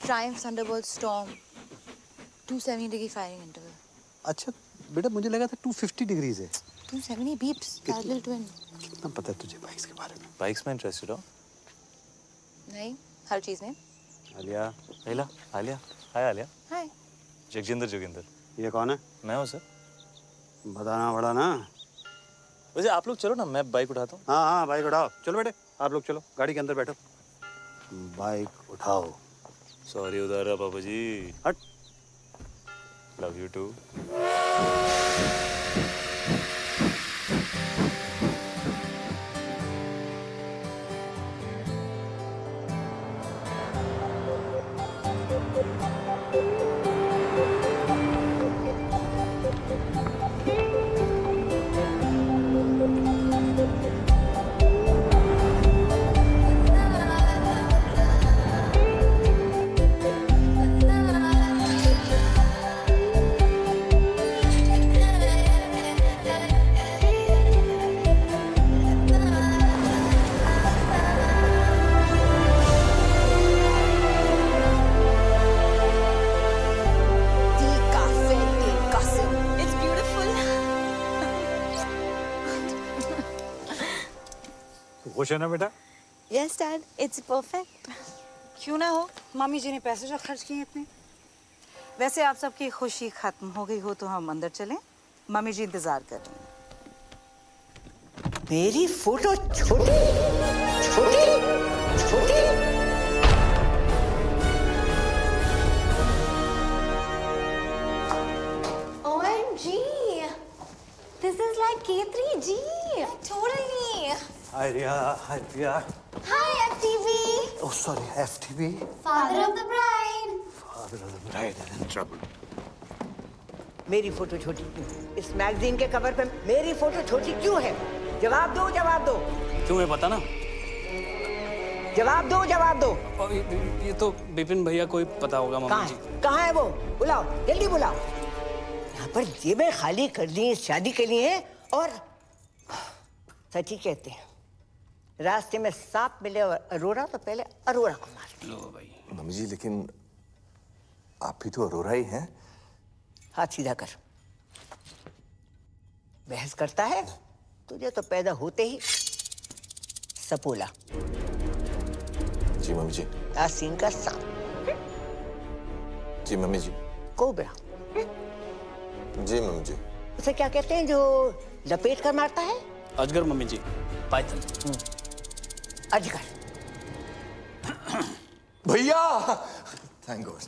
Triumph Thunderbird Storm 270 degree firing interval. अच्छा बेटा मुझे लगा था 250 डिग्रीज है। 270 beeps parallel twin. कितना पता है तुझे बाइक्स के बारे में? बाइक्स में इंटरेस्टेड हो? नहीं, हर चीज में. आलिया, आलिया, आलिया, हाय आलिया. Hi. जगजिंदर जोगिंदर. ये कौन है? मैं हूँ सर. बताना पड़ा ना. वैसे आप लोग चलो ना, मैं बाइक उठाता हूँ. हाँ हाँ बाइक उठाओ. चलो बेटे आप लोग चलो गाड़ी के अंदर बैठो. बाइक उठाओ. सॉरी उधर पापा जी. हट. Love you too. It's beautiful. खुश है ना बेटा? Yes, Dad. It's perfect. क्यों ना हो, मामी जी ने पैसे जो खर्च किए इतने. वैसे आप सबकी खुशी खत्म हो गई हो तो हम अंदर चलें. मामी जी इंतजार कर रही हैं. मेरी फोटो छोटी छोटी छोटी. OMG! This is like K3G. Totally. Hi Riya, hi Priya. Hi, FTV. Oh sorry FTV. Father of the bride. Father of the bride is in trouble. मेरी फोटो छोटी क्यों? इस मैगजीन के कवर पे मेरी फोटो छोटी क्यों है? जवाब दो, जवाब दो. क्यों है पता ना? जवाब दो, जवाब दो. और ये तो विपिन भैया को ही पता होगा कहाँ मम्मी जी. है? कहाँ है वो? बुलाओ, जल्दी बुलाओ. यहाँ पर जेबें खाली कर दी शादी के लिए और सच ही कहते हैं. रास्ते में सांप मिले और अरोरा तो पहले अरोरा को मार. लो भाई. मम्मी जी लेकिन आप भी तो अरोरा ही हैं. हाथ सीधा कर. बहस करता है? तुझे तो पैदा होते ही सपोला. जी मम्मी जी. आसीन का सांप. जी मम्मी जी. कोबरा. जी मम्मी जी. उसे क्या कहते हैं जो लपेट कर मारता है? अजगर मम्मी जी. पाइथन. अजगर. भैया. Thank God.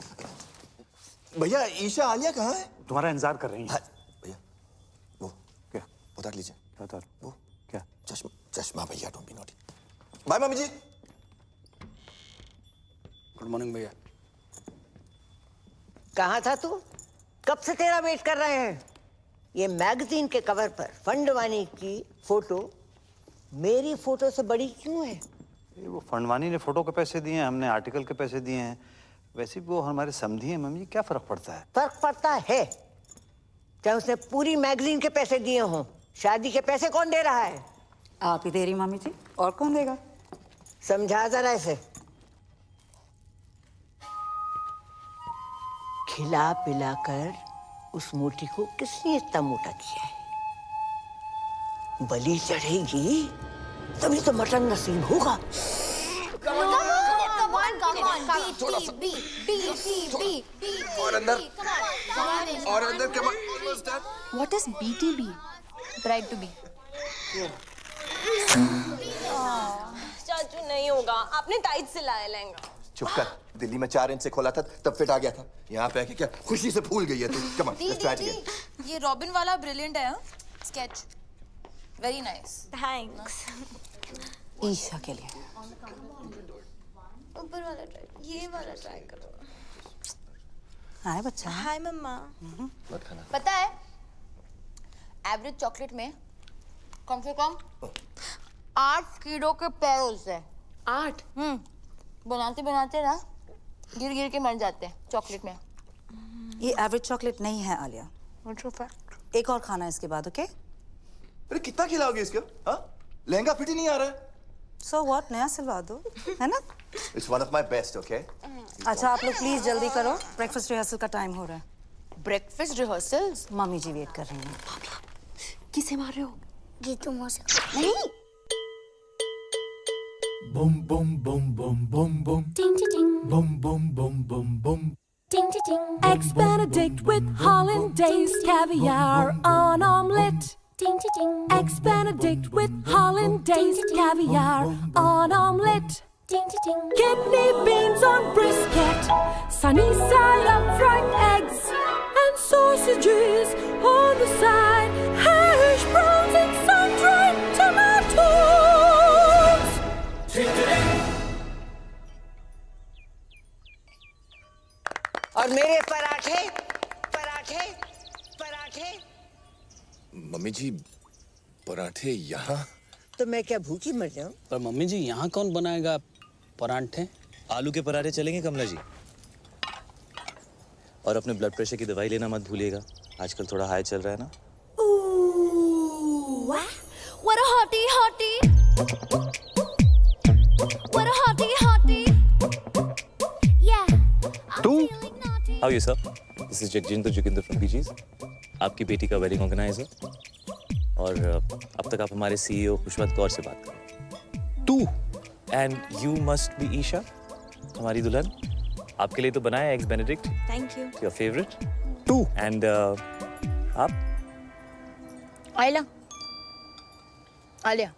भैया ईशा आलिया कहाँ है? तुम्हारा इंतजार कर रही है. भैया वो क्या? उतार लीजिए. उतार. वो क्या? चश्मा चश्मा भैया. Don't be naughty. Bye mummy जी. गुड मॉर्निंग भैया. कहाँ था तू? कब से तेरा वेट कर रहे हैं. ये मैगजीन के कवर पर फंडवानी की फोटो मेरी फोटो से बड़ी क्यों है? वो फंडवानी ने फोटो के पैसे दिए हैं, हमने आर्टिकल के पैसे दिए हैं. वैसे भी वो हमारे समधी हैं मम्मी. क्या फर्क पड़ता है? फर्क पड़ता है. चाहे उसने पूरी मैगजीन के पैसे दिए हों. शादी के पैसे कौन दे रहा है? आप ही दे रही मामी जी, और कौन देगा? समझा जरा इसे. खिला पिला कर उस मोटी को किसने इतना मोटा किया है? बलि चढ़ेगी तभी तो मटन नसीब होगा. और अंदर. और अंदर क्या? What is BTB? Bride to be. चाचू नहीं होगा. आपने टाइट सिलाया लहंगा. चुप कर. दिल्ली में 4 इंच से खोला था तब फिट आ गया था. यहाँ पे आके क्या खुशी से फूल गई है तू. Come on let's try again. ये रॉबिन वाला ब्रिलियंट है. Sketch very nice. Thanks. Isha के लिए. ऊपर वाला ट्राई. ये वाला ट्राई करो. हाय बच्चा. हाय मम्मा. मत खाना. पता है एवरेज चॉकलेट में कम से कम 8 कीड़ों के पैर होते हैं. 8. बनाते बनाते ना गिर गिर के मर जाते हैं चॉकलेट में. ये एवरेज चॉकलेट नहीं है आलिया. एक और खाना इसके बाद. ओके. अरे कितना खिलाओगे इसको? हाँ लहंगा फिट ही नहीं आ रहा है. So what? नया सिलवा दो. है ना? It's one of my best, okay? अच्छा आप लोग प्लीज जल्दी करो, ब्रेकफास्ट रिहर्सल का टाइम हो रहा है। Breakfast rehearsals? मम्मी जी वेट कर रही हैं। किसे मार रहे हो? जीतू मौसी। नहीं। Boom boom boom boom boom boom. Ding ding ding. Boom boom boom boom boom. Ding ding ding. Eggs Benedict with hollandaise caviar on omelette. Ding ding ding. Eggs Benedict with hollandaise caviar on omelette. Ding ding ding. Kidney beans on brisket, sunny side up fried eggs, and sausages on the side, hash browns and sun-dried tomatoes. और मेरे पराठे पराठे पराठे। Mummy जी पराठे यहाँ? तो मैं क्या भूखी मर जाऊं? पर मम्मी जी यहाँ कौन बनाएगा परांठे? आलू के पराठे चलेंगे कमला जी। और अपने ब्लड प्रेशर की दवाई लेना मत भूलिएगा, आजकल थोड़ा हाई चल रहा है ना। Ooh, what a hottie hottie. What a hottie hottie. Yeah. तू? How are you, sir? This is Jagjendra Joginder from BG's. आपकी बेटी का वेडिंग ऑर्गेनाइजर। और अब तक आप हमारे CEO खुशवंत कौर से बात करें। तू? And you must be Isha, हमारी दुल्हन। आपके लिए तो बनाया eggs Benedict. Thank you. Your favorite? तू? And आप? Alia. Alia.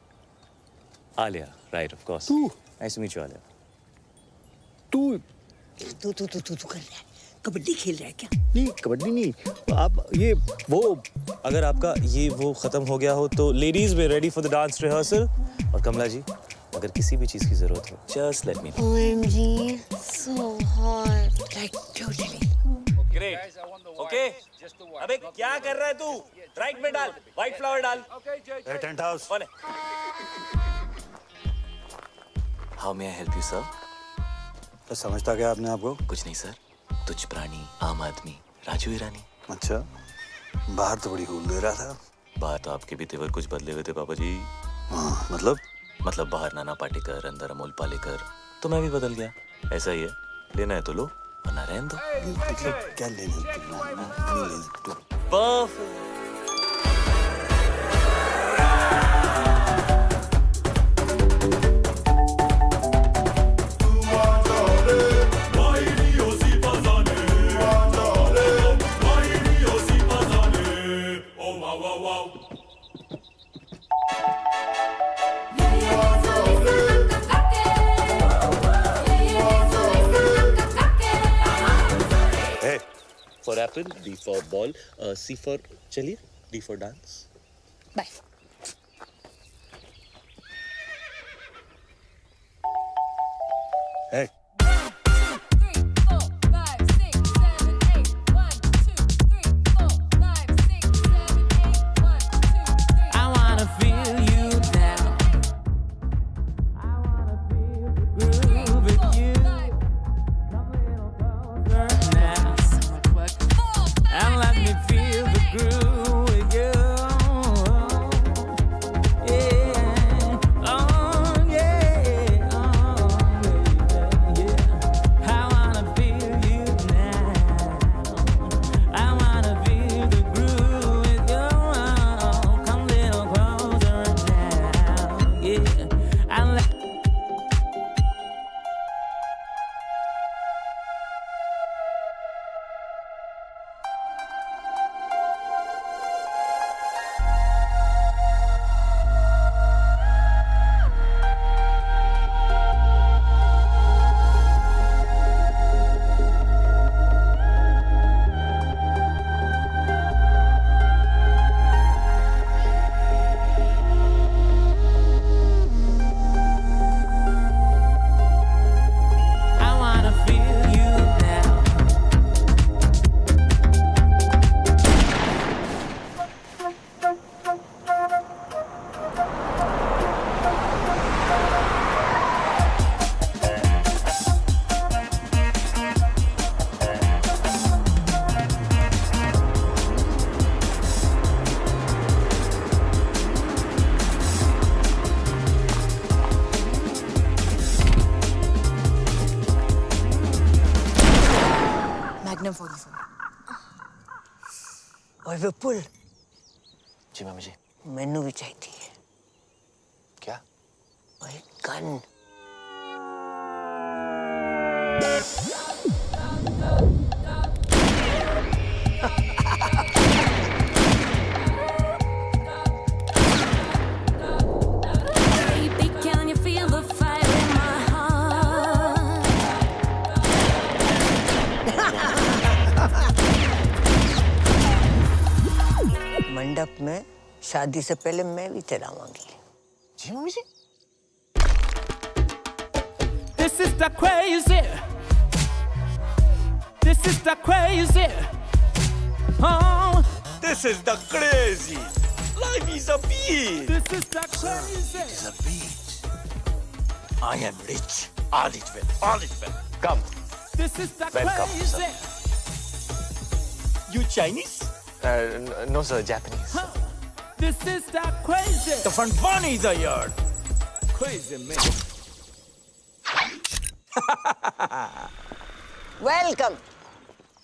Alia, right, of course. तू? Nice to meet you, Alia. तू तू कर रहा है, कबड्डी खेल रहा है क्या? नहीं, कबड्डी नहीं, आप ये वो अगर आपका ये वो खत्म हो गया हो तो लेडीज में ready for the dance rehearsal. और कमला जी अगर किसी भी चीज की जरूरत हो just let me know. OMG, so hot. Like totally. Great. Okay, अबे क्या कर रहा है तू? राइट में डाल, व्हाइट फ्लावर डाल। Tent house. How may I help you sir? तो समझता क्या आपने आपको? कुछ नहीं सर, तुझ प्राणी आम आदमी राजू ईरानी। अच्छा, बाहर तो बड़ी हूल दे रहा था। बाहर तो आपके भी तेवर कुछ बदले हुए थे पापा जी। हाँ, मतलब बाहर नाना पाटेकर, अंदर अमोल पालेकर, तो मैं भी बदल गया। ऐसा ही है, लेना है तो लो वरना रहने दो। मतलब क्या लेने perfect. For apple, B for ball, C for चलिए, D for dance. Bye. Hey. Magnum 44। और विपुल, जी मम्मी जी। मैनू भी चाहिए क्या? वही gun. Baby, can you feel the fire in my heart? मंडप में शादी से पहले मैं भी चलाऊंगी। जी मम्मी जी। This is the crazy. This is the crazy. Oh, This is the crazy. Life is a beach. this is the crazy. It's a beach. I am rich. All is well. All is well. Come. This is the Welcome, crazy. You Chinese? No sir, Japanese. This is the crazy. The fun bunny is here. Crazy man. Welcome.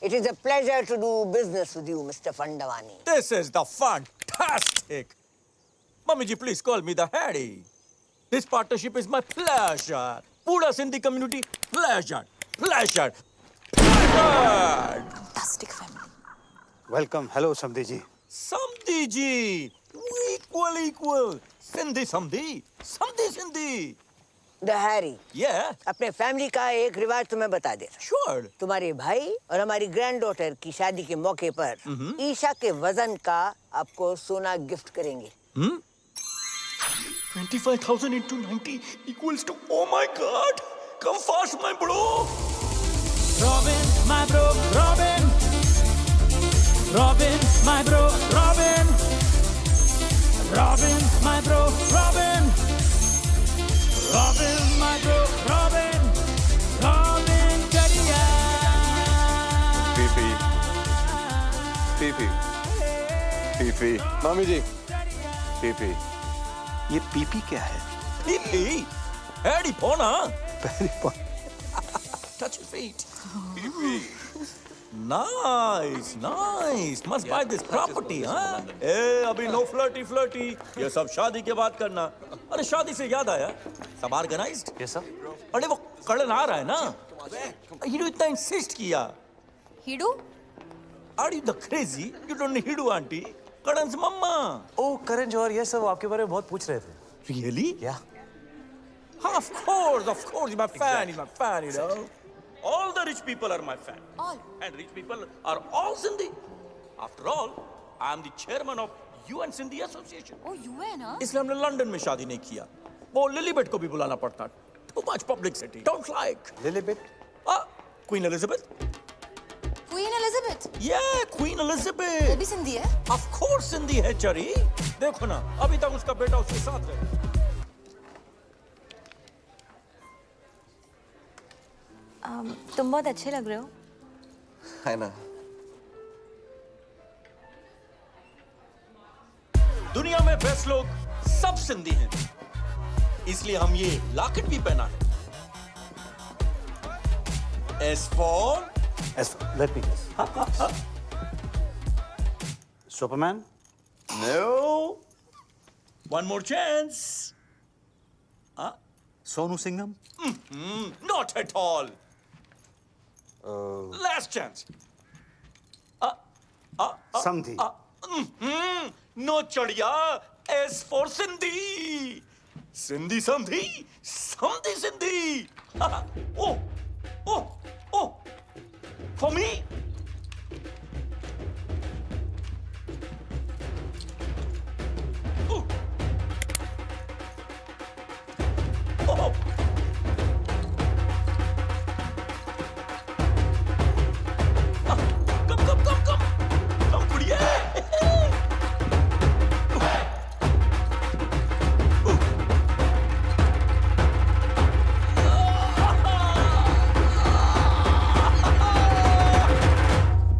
It is a pleasure to do business with you, Mr. Fandavani. This is the fantastic. Mummy ji, please call me the Harry. This partnership is my pleasure. Pura Sindhi community, pleasure. Pleasure. Pleasure. Fantastic family. Welcome. Hello समधी जी। Samdhi ji. Equal. Sindhi Samdhi. Samdhi Sindhi. The Harry. Yeah, अपने family का एक रिवाज तुम्हें बता देता। sure. तुम्हारे भाई और हमारी ग्रैंड डॉटर की शादी के मौके पर ईशा के वजन का आपको सोना गिफ्ट करेंगे। 25,000 into 90 equals to, oh my God. Come fast, my bro. Robin, my bro, Robin. Robin, my bro, Robin. Robin, my bro, Robin. Robin, my bro, Robin. Robin, Kariya. Pee-pee. Mummy जी। Pee-pee. ये pee-pee क्या है? Pee-pee. Harry Pona. Touch your feet. Nice. Must buy this property, huh? ए, अभी no flirty. ये सब शादी के बाद करना। अरे शादी से याद आया, सब organized? Yes sir. अरे वो कड़न आ रहा है ना? हीडू इतना insist किया। हिडू? Are you the crazy? You don't need Hidu auntie. Karan's mama. Oh, Karan Johar, yes sir, वो आपके बारे में बहुत पूछ रहे थे। Really? Yeah. Of course. He's my fan. You know. All the rich people are my fan. All. And rich people are all Sindhi. After all, I am the chairman of UN Sindhi Association. Oh, UN, huh? इसलिए हमने London में शादी नहीं किया। वो लिलीबेट को भी बुलाना पड़ता। Too much publicity. Don't like. लिलीबेट? Queen Elizabeth. Queen Elizabeth. Yeah, Queen वो Elizabeth. भी सिंधी है? Of course Sindhi है चरी। देखो ना, अभी तक उसका बेटा उसके साथ रहे। तुम बहुत अच्छे लग रहे हो। है ना? दुनिया में बेस्ट लोग सब सिंधी हैं, इसलिए हम ये लॉकेट भी पहना है। S for let me guess. Superman? no. One more chance. Sonu Singham? Not at all. Last chance. समधी? No चढ़िया. S for Sindhi. Sindhi Samdhi. Sindhi. Oh. For me. Oh. Come, buddiya.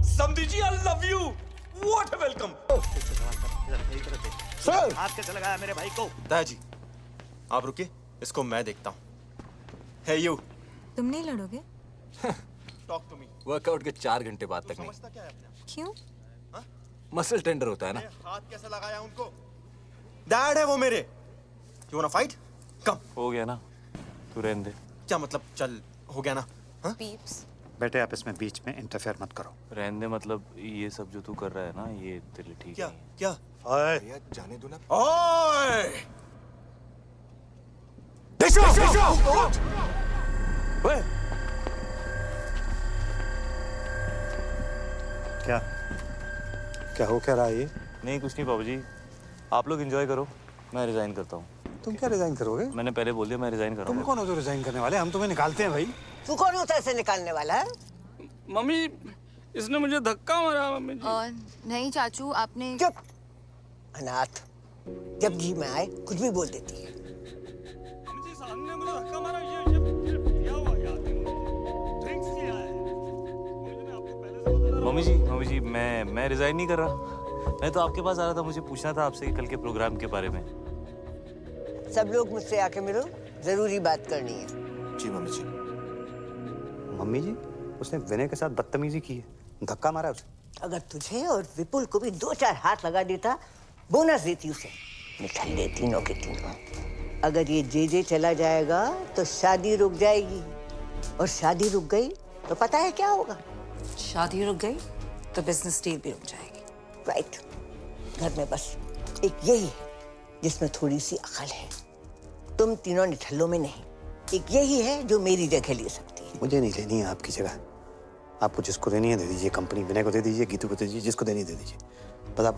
Samdhi ji, I love you. What a welcome. Sir. हाथ कैसे लगाया मेरे भाई को? दादाजी, आप रुकिए, इसको मैं देखता हूँ। Hey you. तुम नहीं लड़ोगे? Talk to me. वर्कआउट के 4 घंटे बाद तक नहीं। समझता क्या है अपने आप? क्यों? मसल टेंडर होता है ना। हाथ कैसे लगाया उनको? डैड है वो मेरे। You wanna fight? कम। हो गया ना, तू रहने दे। क्या मतलब चल हो गया ना? हाँ? पीप्स, बेटे आप इसमें बीच में इंटरफेयर मत करो। रहने दे, मतलब ये सब जो तू कर रहा है ना, ये तेरे लिए ठीक क्या नहीं है। क्या? ओए, भैया जाने दो ना। ओए! ओए! क्या हो क्या रहा है ये? नहीं कुछ नहीं बाबू जी, आप लोग एंजॉय करो, मैं रिजाइन करता हूँ। तुम क्या रिजाइन करोगे? मैंने पहले बोल दिया मैं रिजाइन कर रहा तुम हूँ। कौन हो जो रिजाइन करने वाले? हम तुम्हें निकालते हैं भाई। तू कौन होता है इसे निकालने वाला है? मम्मी इसने मुझे धक्का मारा मम्मी जी। नहीं चाचू, आपने चुप अनाथ, जब जी में आए कुछ भी बोल देती है। मम्मी जी सामने मुझे धक्का मारा, ये क्या हुआ यार? ड्रिंक्स किया है। मम्मी ने आपको पहले से बता दिया। मम्मी जी मैं रिजाइन नहीं कर रहा। मैं तो आपके पास आ रहा था, मुझे पूछना था आपसे कि कल के प्रोग्राम के बारे में। सब लोग मुझसे आके मिलो, जरूरी बात करनी है। जी मम्मी जी। मम्मी जी, उसने विनय के साथ बदतमीजी की है, धक्का मारा उसे। अगर तुझे और विपुल को भी 2-4 हाथ लगा देता, बोनस देती उसे, निठल्ले तीनों के तीनों। अगर ये जे चला जाएगा तो शादी रुक जाएगी, और शादी रुक गई तो पता है क्या होगा? शादी रुक गई तो बिजनेस डील भी रुक जाएगी। राइट। घर में बस एक यही है जिसमें थोड़ी सी अकल है। तुम तीनों निठल्लों में नहीं, एक यही है जो मेरी जगह ले सकती है। मुझे नहीं लेनी है आपकी जगह। आपको जिसको देनी है दे दीजिए, कंपनी विनय को दे दीजिए, गीतू को दे दीजिए, जिसको देनी है दे दीजिए। बस आप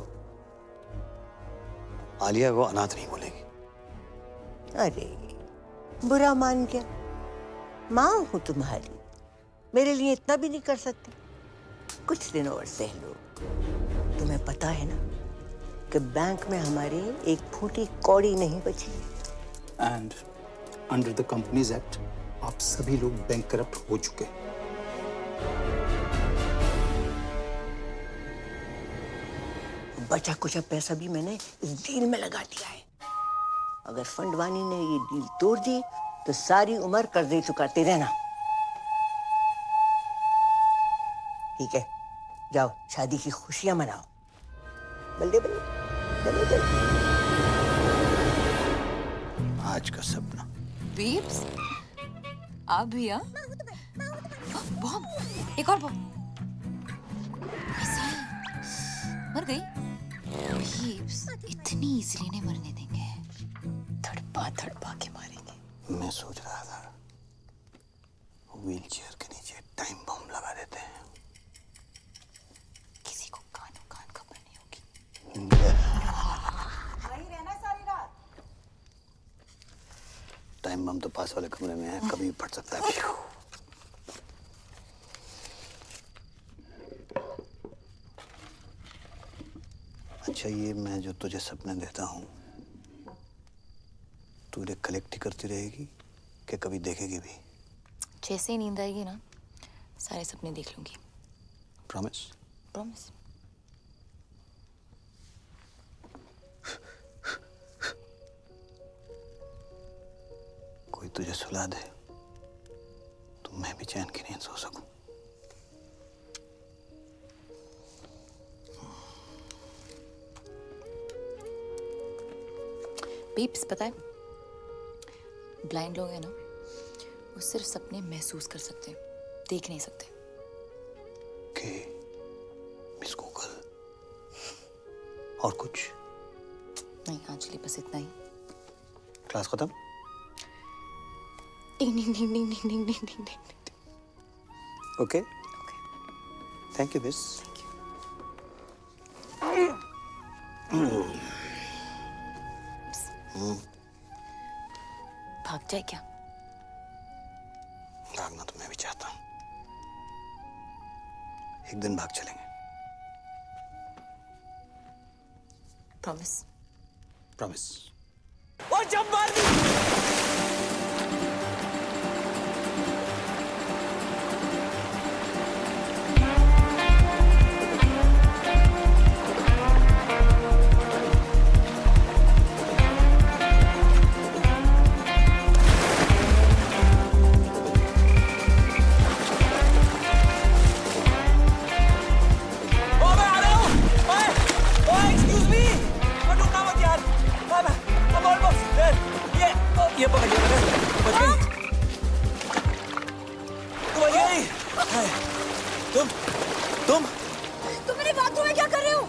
आलिया को अनाथ नहीं बोलेगी। अरे बुरा मान गया, माँ हूं तुम्हारी, मेरे लिए इतना भी नहीं कर सकती? कुछ दिन और सह लो। तुम्हें पता है ना कि बैंक में हमारे एक फूटी कौड़ी नहीं बची। And under the companies act आप सभी लोग बैंक करप्ट हो चुके हैं। बचा कुछ पैसा भी मैंने इस डील में लगा दिया है। अगर फंडवानी ने ये डील तोड़ दी तो सारी उम्र कर्जे चुकाते रहना। ठीक है, जाओ शादी की खुशियां मनाओ। बल्ले बल्ले चलो चलो। आज का सपना। बीप्स, आप भी हाँ? बॉम, एक और बॉम। मर गई? बीप्स, इतनी इजीली नहीं मरने देंगे। धड़पा धड़पा के मारेंगे। मैं सोच रहा था व्हील चेयर के नीचे टाइम बम लगा देते हैं। किसी को कानों कान खबर नहीं होगी। वहीं रहना सारी रात। टाइम बम तो पास वाले कमरे में है, कभी भी फट सकता है। अच्छा, ये मैं जो तुझे सपने देता हूँ, तू इन्हें कलेक्ट ही करती रहेगी कि कभी देखेगी भी? जैसे ही नींद आएगी ना, सारे सपने देख लूंगी। प्रॉमिस? प्रॉमिस। कोई तुझे सुला दे तो मैं भी चैन की नींद सो सकूं। बीप्स, पता है ब्लाइंड लोग हैं ना, वो सिर्फ सपने महसूस कर सकते हैं, देख नहीं सकते। के मिस गूगल और कुछ नहीं, आज के लिए बस इतना ही। क्लास खत्म? Ding ding ding ding ding ding ding ding. Okay, thank you miss. भाग जाए क्या? भागना तो मैं भी चाहता हूँ। एक दिन भाग चलेंगे। प्रॉमिस? प्रॉमिस। और जब मार दी। तुम तुम मेरे बाथरूम में क्या कर रहे हो?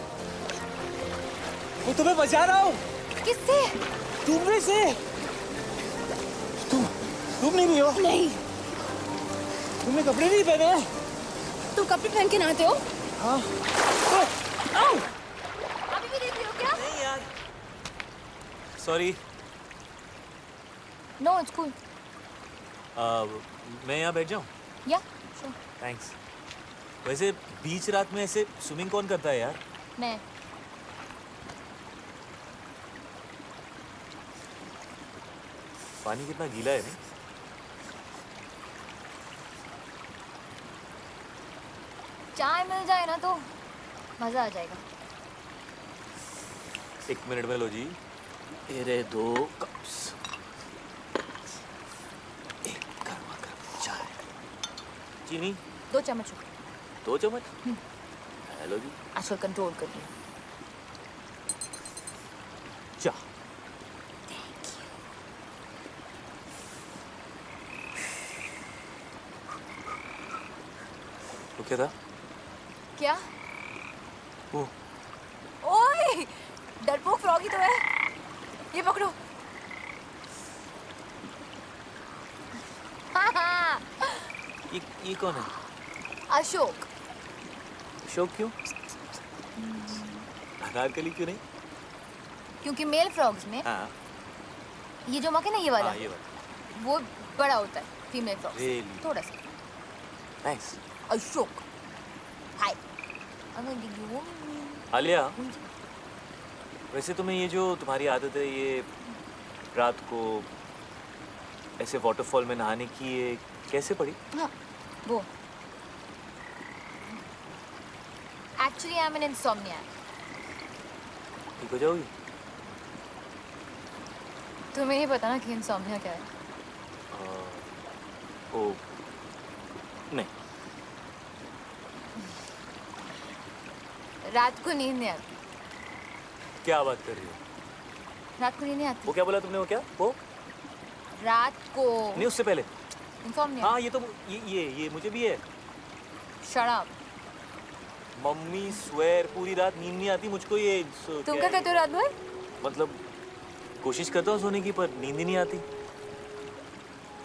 मैं तुम्हें बचा रहा हूँ। किससे? तुमने से। तुम नहीं हो? नहीं। तुमने कपड़े नहीं पहने? तुम कपड़े पहन के नहाते हो? हाँ। अभी भी देख रही हो क्या? नहीं यार। सॉरी। No it's cool. मैं यहाँ बैठ जाऊँ? या श्योर। थैंक्स। वैसे बीच रात में ऐसे स्विमिंग कौन करता है यार? मैं। पानी कितना गीला है नहीं? चाय मिल जाए ना तो मजा आ जाएगा। 1 मिनट में लो जी। तेरे 2 कप्स। एक गर्मा गर्म चाय। चीनी? 2 चम्मच। 2 चम्मच? हेलो जी। आजकल कंट्रोल कर लिया। चाय। तो क्या था? क्या? वो ओए! डरपोक फ्रॉगी तो है। ये पकड़ो। ये कौन है? अशोक। अशोक क्यों? अनारकली क्यों नहीं? क्योंकि मेल फ्रॉग्स में हाँ। ये जो मक है ना ये वाला, हाँ, ये वाला। वो बड़ा होता है फीमेल फ्रॉग से। Really? थोड़ा सा। नाइस। अशोक। हाय। आलिया, वैसे तुम्हें ये जो तुम्हारी आदत है ये रात को ऐसे वाटरफॉल में नहाने की, ये कैसे पड़ी? हाँ, वो एक्चुअली आई एम एन इंसोम्नियाक। ठीक हो जाओगी? तुम्हें नहीं पता ना कि इंसोम्निया क्या है? ओ नहीं। रात को नींद नहीं आती। क्या बात कर रही हो? रात को नींद नहीं आती। वो क्या बोला तुमने? वो क्या? वो रात को नहीं, उससे पहले। इंसोम्निया। हाँ, ये तो ये मुझे भी है। Shut up. मम्मी स्वेर पूरी रात नींद नहीं आती मुझको। ये तुम क्या कहते हो रात भर? मतलब कोशिश करता हूँ सोने की, पर नींद ही नहीं आती।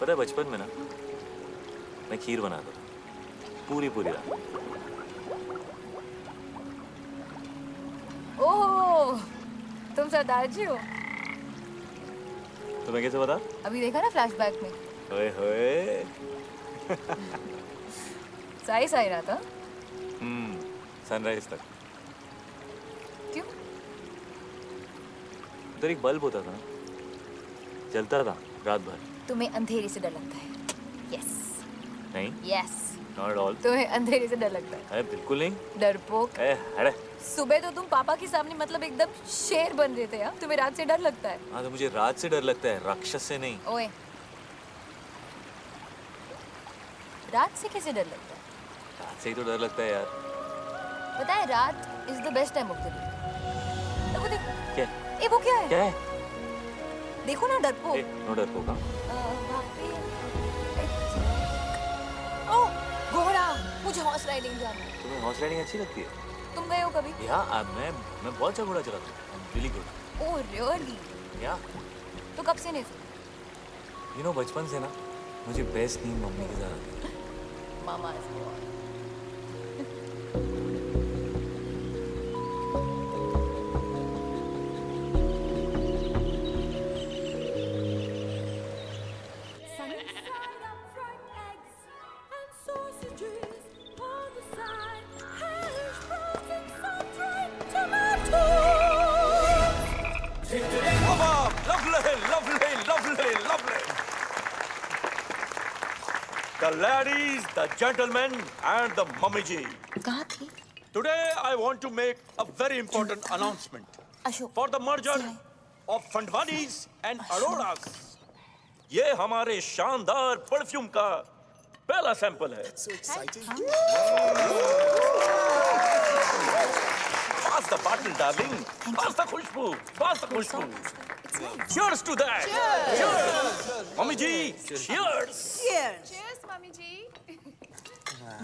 पता है बचपन में ना मैं खीर बनाता था पूरी रात। ओह, तुम सरदार जी हो। तुम्हें कैसे पता? अभी देखा ना फ्लैशबैक में। ओए होए। सही रहा था। सनराइज तक। क्यों? उधर एक बल्ब होता था ना, जलता था रात भर। तुम्हें अंधेरे से डर लगता है? यस। नहीं। यस। Not at all. तुम्हें अंधेरे से डर लगता है? अरे बिल्कुल नहीं। डरपोक। अरे सुबह तो तुम पापा के सामने मतलब एकदम शेर बन रहे थे यार। तुम्हें रात से डर लगता है? हाँ, तो मुझे रात से डर लगता है, राक्षस से नहीं। ओए, रात से कैसे डर लगता है? रात से ही तो डर लगता है यार। पता है रात is the best time of the day. वो देखो। क्या? ए वो क्या है? क्या है? देखो ना डरपोक। नो डरपोक। वहाँ पे ओह, घोड़ा। मुझे हॉर्स राइडिंग जाना है। तुम्हें हॉर्स राइडिंग अच्छी लगती है? तुम गए हो कभी? या मैं बहुत अच्छा घोड़ा चलाता हूँ। Really good. Oh really? या तो कब से नहीं सुनी? यू नो बचपन से ना मुझे बेस्ट नींद मम्मी के साथ आती है। मामा The ladies, the gentlemen, and the mummy ji. कहाँ थी? Today I want to make a very important announcement Ashok. for the merger of Fandwanis and Aroras. ये हमारे शानदार परफ्यूम का पहला सैंपल है। So exciting. Pass the bottle, darling. Pass the Khushboo. Pass the Khushboo. Cheers to that. Cheers. Mummy ji, cheers. Cheers. Cheers, Mummy ji.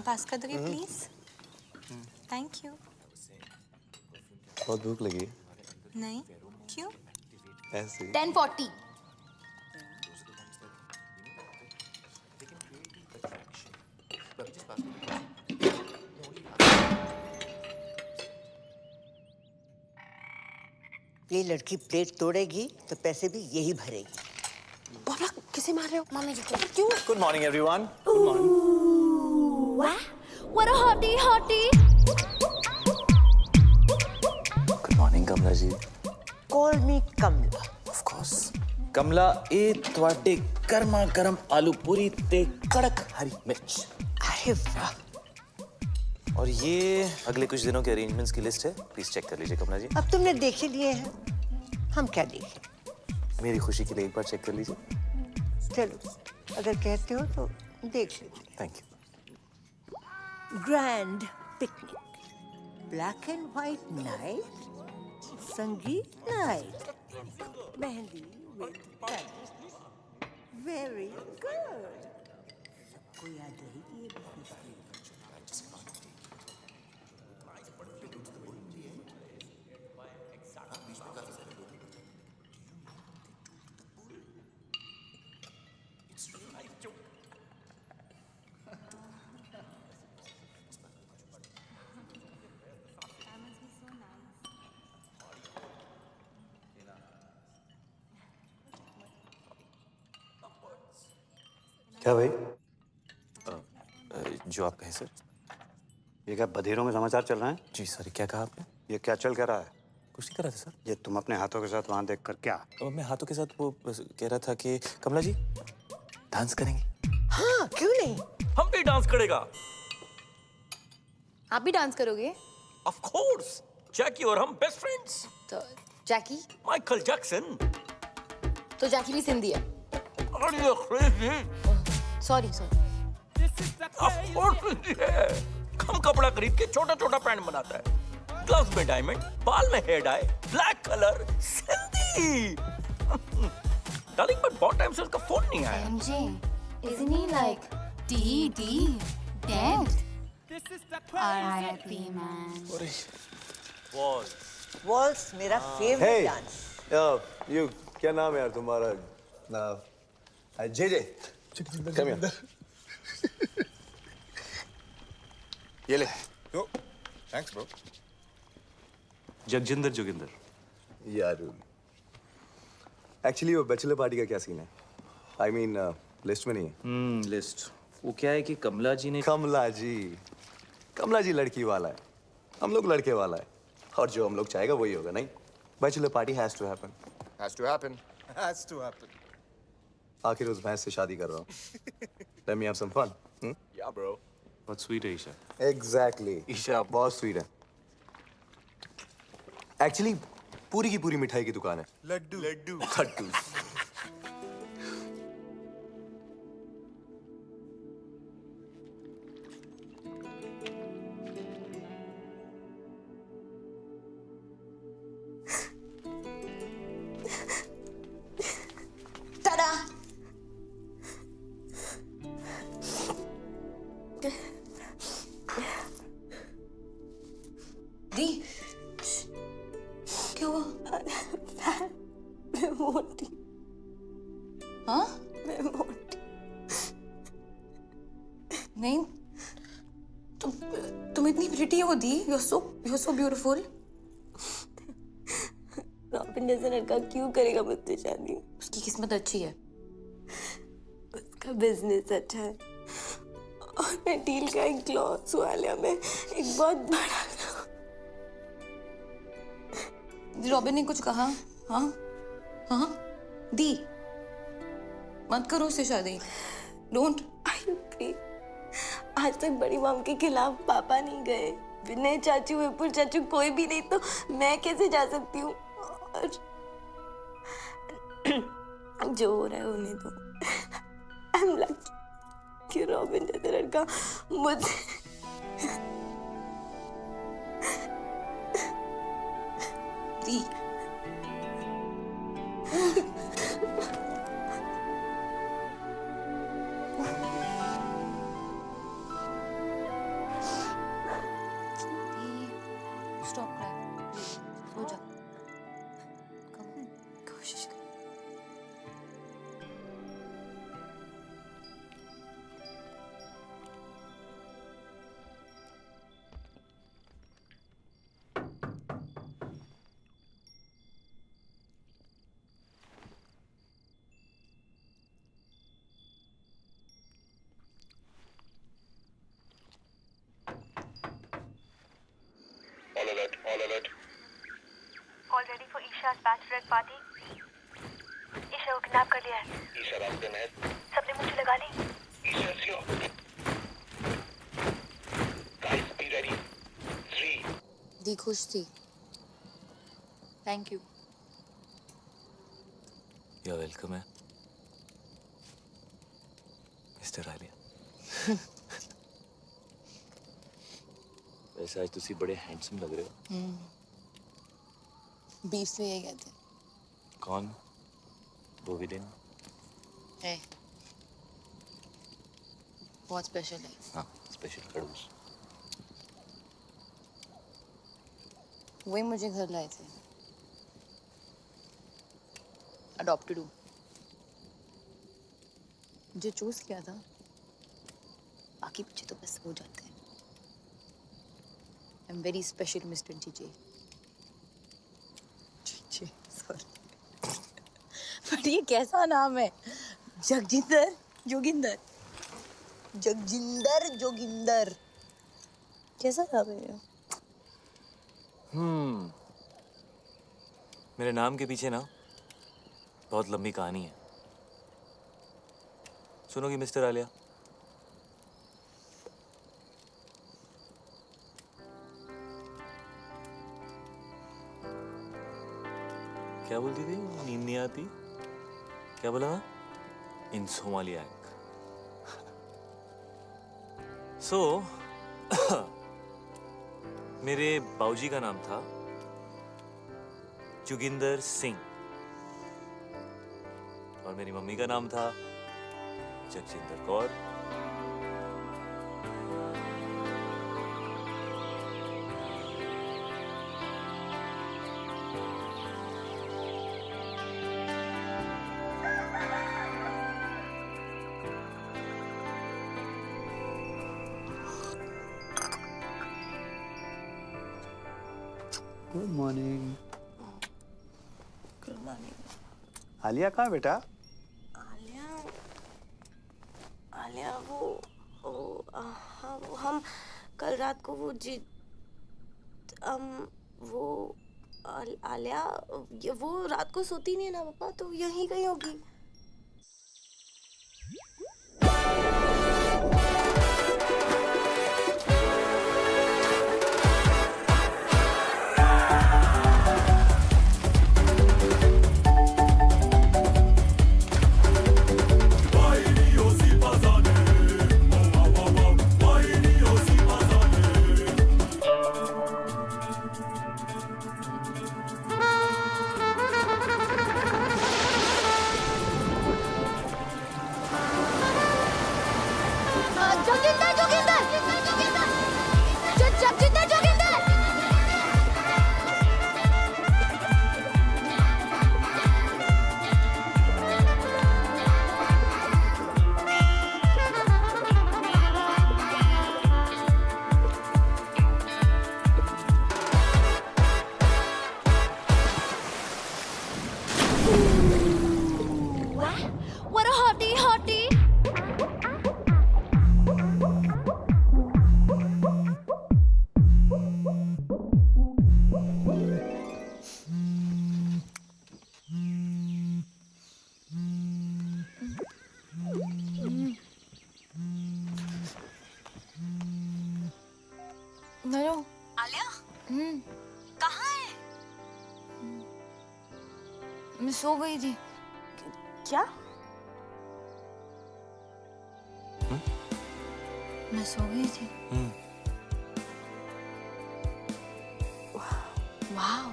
पास कर दोगे please? Thank you. बहुत भूख लगी है। नहीं, क्यों? ऐसे 10:40. ये लड़की प्लेट तोड़ेगी तो पैसे भी यही भरेगी। पापा किसे मार रहे हो? मम्मी जी को। क्यों? Good morning everyone. What a hottie hottie. Good morning Kamala ji. Call me Kamala. Of course. Kamala ए ਤੁਹਾਡੇ गर्मा गर्म आलू पूरी ते कड़क हरी मिर्च। अरे वाह। और ये अगले कुछ दिनों के अरेंजमेंट्स की लिस्ट है, प्लीज चेक कर लीजिए कमला जी। अब तुमने देख ही लिए हैं, हम क्या देखें? मेरी खुशी के लिए एक बार चेक कर लीजिए। चलो, अगर कहते हो तो देख लीजिए। Thank you. Grand picnic, black and white night, sangeet night, mehndi with very good. सबको याद रहेगी ये बिजनेस। क्या भाई? जो आप कहें सर। ये क्या बधेरों में समाचार चल रहे हैं? जी सर, क्या कहा आपने? ये क्या चल क्या रहा है? कुछ नहीं कर रहा था सर। ये तुम अपने हाथों के साथ वहां देखकर क्या? मैं हाथों के साथ वो कह रहा था कि कमला जी डांस करेंगे। हाँ, क्यों नहीं? हम भी डांस करेगा। आप भी डांस करोगे? Of course. जैकी और हम बेस्ट फ्रेंड्स। तो जैकी? Michael Jackson. तो जैकी भी सिंधी है? Are you crazy? Sorry sorry. Of course Sindhi है। कम कपड़ा खरीद के छोटा छोटा पैंट बनाता है, ग्लव्स में डायमंड, बाल में hair dye, black colour, Sindhi. Darling but बहुत टाइम से उसका फोन नहीं आया। MJ, isn't he like dead? R.I.P. man. Waltz मेरा फेवरेट डांस। यू क्या नाम है यार तुम्हारा? J come here. ये ले। Thanks bro. जगजिंदर जोगिंदर। यार एक्चुअली वो बैचलर पार्टी का क्या सीन है? आई मीन लिस्ट में नहीं है। लिस्ट वो क्या है कि कमला जी ने कमला जी लड़की वाला है, हम लोग लड़के वाला है, और जो हम लोग चाहेगा वही होगा। नहीं, bachelor party has to happen. Has to happen. Has to happen. आखिर उस भैंस से शादी कर रहा हूँ। Let me have some fun. Yeah bro. बहुत स्वीट है ईशा। एग्जैक्टली। ईशा बहुत स्वीट है। एक्चुअली पूरी की पूरी मिठाई की दुकान है। लड्डू लड्डू लड्डू। दी, क्या हुआ? मैं मोटी। हाँ? मैं मोटी। नहीं, तुम इतनी प्रिटी हो दी। You're so beautiful. रॉबिन जैसा लड़का क्यों करेगा मुझसे शादी? उसकी किस्मत अच्छी है। उसका बिजनेस अच्छा है और मैं डील का एक क्लॉथ वाले में एक बहुत बड़ा। रॉबिन ने कुछ कहा? हाँ हाँ दी, मत करो उससे शादी। डोंट। आज तक बड़ी मॉम के खिलाफ पापा नहीं गए, विनय चाचू, विपुल चाचू, कोई भी नहीं, तो मैं कैसे जा सकती हूँ? और जो हो रहा है होने दो। आई एम लकी कि रॉबिन जैसा लड़का मुझे दी। for Isha's bachelorette party. Isha को किडनैप कर लिया है। ईशा रास्ते में है। सबने मुझे लगा ली। Isha slow. Guys, be ready. 3. दी खुश थी। Thank you. You're welcome, mister Alia. वैसे आज तुसी बड़े हैंडसम लग रहे हो। बीफ से ये कहते हैं। कौन? वो भी दिन है। बहुत स्पेशल है। हाँ, स्पेशल खड़ूस। वही मुझे घर लाए थे। अडॉप्टेड हूँ। मुझे चूज किया था। बाकी पीछे तो बस हो जाते हैं। I'm very special, Mr. जीजे। जीजे, sorry। पर ये कैसा नाम है? जगजिंदर जोगिंदर। जगजिंदर जोगिंदर। कैसा नाम है ये? मेरे नाम के पीछे ना बहुत लंबी कहानी है। सुनोगी मिस्टर आलिया? क्या बोलती थी? नींद नहीं आती? क्या बोला? इंसोमालियाक। सो मेरे बाऊजी का नाम था जोगिंदर सिंह और मेरी मम्मी का नाम था Jagjinder Kaur. Good morning. Good morning. Alia कहाँ बेटा? आलिया हाँ वो हम कल रात को आलिया वो रात को सोती नहीं है ना पापा, तो यहीं कहीं होगी। What a hottie, hottie! Hello Alia कहाँ है? मैं सो गई थी। क्या? मैं सो गई थी। वाह,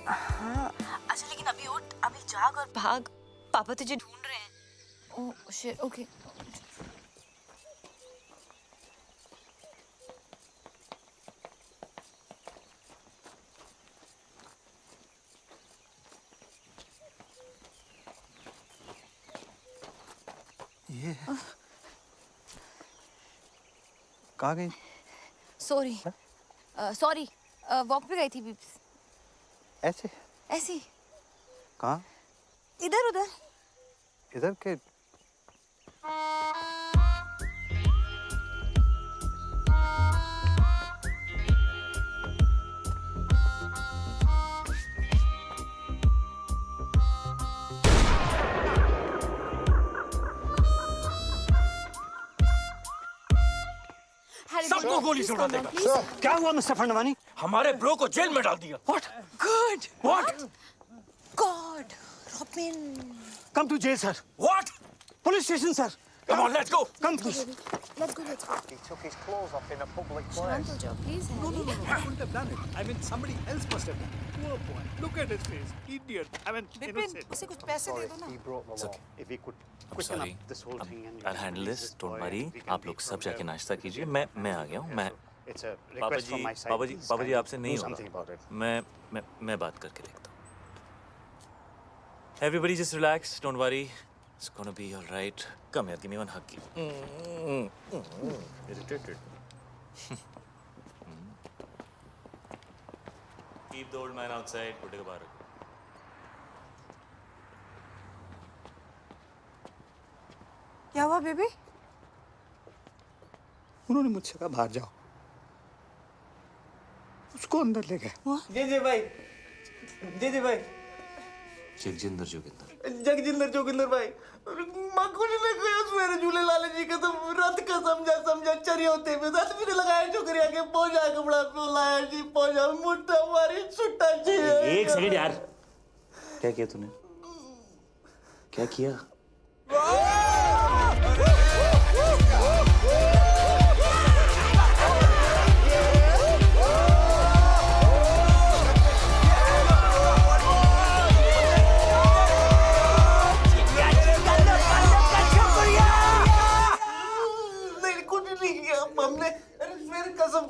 हाँ। अच्छा लेकिन अभी उठ, अभी जाग और भाग, पापा तुझे ढूंढ रहे हैं। Oh shit, okay. ये कहाँ गई? सॉरी सॉरी, वॉक पे गई थी बीप्स। ऐसे? ऐसी? कहाँ? इधर उधर। इधर के? सबको गोली से उड़ा देगा। क्या हुआ मिस्टर फंडवानी? हमारे ब्रो को जेल में डाल दिया। What? Good. What? God. Robin. Come to jail, sir. What? Police station, sir. Come on, let's go. Come, please. Let's go. He took his clothes off in a public शांत हो जाओ please No, I wouldn't have done it. I mean, somebody else must have done it. Poor boy. Look at his face. Idiot. I mean, Vipin, innocent. उसे कुछ पैसे दे दो ना। He brought the law. If he could I'm quicken sorry. up this whole thing and I'll handle this. Don't worry. we can आप लोग be सब जाके from नाश्ता कीजिए। मैं आ गया हूँ। मैं It's a पापा request ji from my side. पापा जी Please पापा जी kindly आपसे do नहीं something about it. होगा। मैं बात करके देखता हूँ। Everybody just relax. Don't worry. It's gonna be all right. Come here. Give me one hug. Irritated. Keep the old man outside. Put it back. क्या हुआ बेबी? उन्होंने मुझसे कहा बाहर जाओ, उसको अंदर ले गए। जी भाई, जी भाई, जगजिंदर जोगिंदर जगजिंदर जोगिंदर भाई, माँ कुछ नहीं कहा सवेरे झूले लाले जी का तो रात का समझा चरी होते में रात भी लगाया छोकरी आके पहुंचा कपड़ा पे लाया जी पहुंचा मुट्ठा मारी छुट्टा जी। एक सेकंड यार, क्या किया तूने? क्या किया?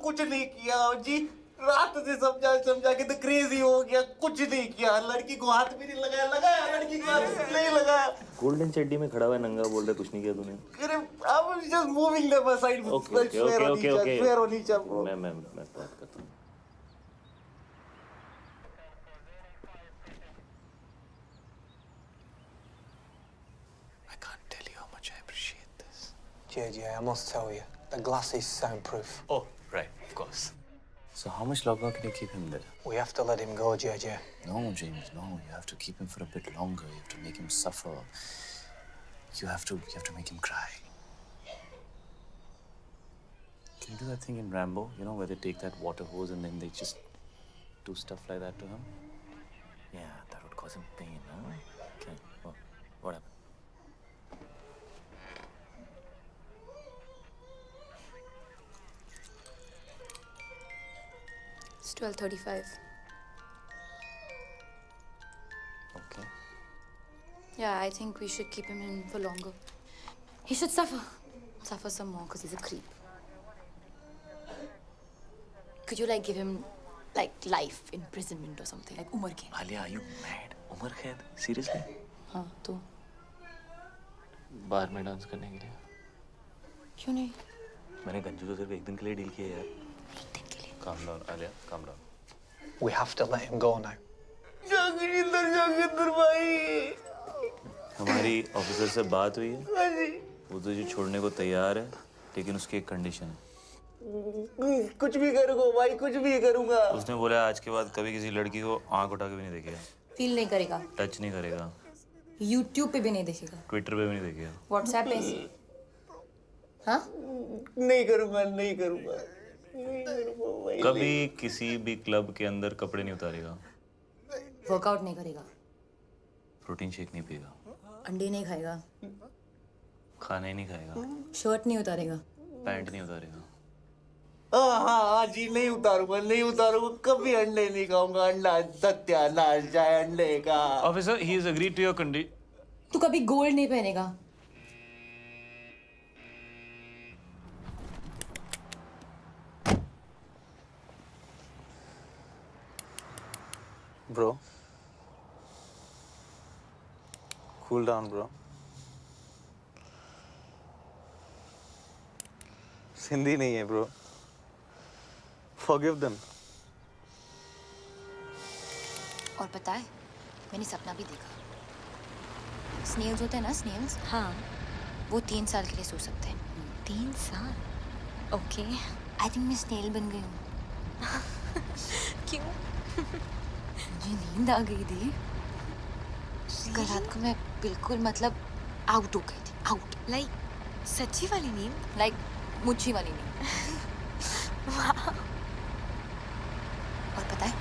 कुछ नहीं किया जी, रात से समझा के तो क्रेजी हो गया, कुछ नहीं किया। लड़की को हाथ भी नहीं लगाया लड़की को हाथ नहीं लगाया। गोल्डन चड्डी में खड़ा हुआ नंगा बोल रहा कुछ नहीं किया तूने? अरे I was just moving the side okay मैं बात करता हूँ। I can't tell you how much I appreciate this. JJ, I must tell you, the glass is soundproof. Oh, right, of course. So how much longer can you keep him there? We have to let him go, JJ. No, James, no. You have to keep him for a bit longer. You have to make him suffer. You have to make him cry. Can you do that thing in Rambo? You know, where they take that water hose and then they just do stuff like that to him? Yeah, that would cause him pain, huh? Okay. What happened? It's 12:35. Okay. Yeah, I think we should keep him in for longer. He should suffer some more because he's a creep. Could you give him life imprisonment or something, like Umar Khaid? Alia, are you mad? Umar Khaid? Seriously? हाँ तो बार में dance करने के लिए? क्यों नहीं? मैंने गंजू को सिर्फ एक दिन के लिए डील किया यार। Calm down, Alia. Calm down. We have to let him go now. जगजिंदर भाई, हमारी ऑफिसर से बात हुई है। हाँ जी। वो तुझे छोड़ने को तैयार है, लेकिन उसकी एक कंडीशन है। कुछ भी करूँगा भाई, कुछ भी करूँगा। उसने बोला आज के बाद कभी किसी लड़की को आंख उठा के भी नहीं देखेगा। फील नहीं करेगा। टच नहीं करेगा। YouTube पे भी नहीं देखेगा। ट्विटर पे भी नहीं देखेगा। WhatsApp पे? हाँ? नहीं करूँगा। कभी किसी भी क्लब के अंदर कपड़े नहीं उतारेगा। वर्कआउट नहीं करेगा। प्रोटीन शेक नहीं पिएगा। अंडे नहीं खाएगा। खाना ही नहीं खाएगा। शर्ट नहीं उतारेगा। पैंट नहीं उतारेगा। हाँ जी, नहीं उतारूंगा। कभी अंडे नहीं खाऊंगा। अंडा सत्यानाश जाए अंडे का। Officer, he has agreed to your condition. तू कभी गोल्ड नहीं पहनेगा। Bro, cool down, bro. Sindhi नहीं है, bro. Forgive them. और पता है, मैंने सपना भी देखा। स्नेल्स होते हैं ना, स्नेल्स? हाँ। वो 3 साल के लिए सो सकते हैं। 3 साल? ओके। आई थिंक मैं स्नेल बन गई हूँ। क्यों? मुझे नींद आ गई थी। कल रात को मैं बिल्कुल आउट हो गई थी। आउट। लाइक सच्ची वाली नींद? लाइक मुच्छी वाली नींद। और पता है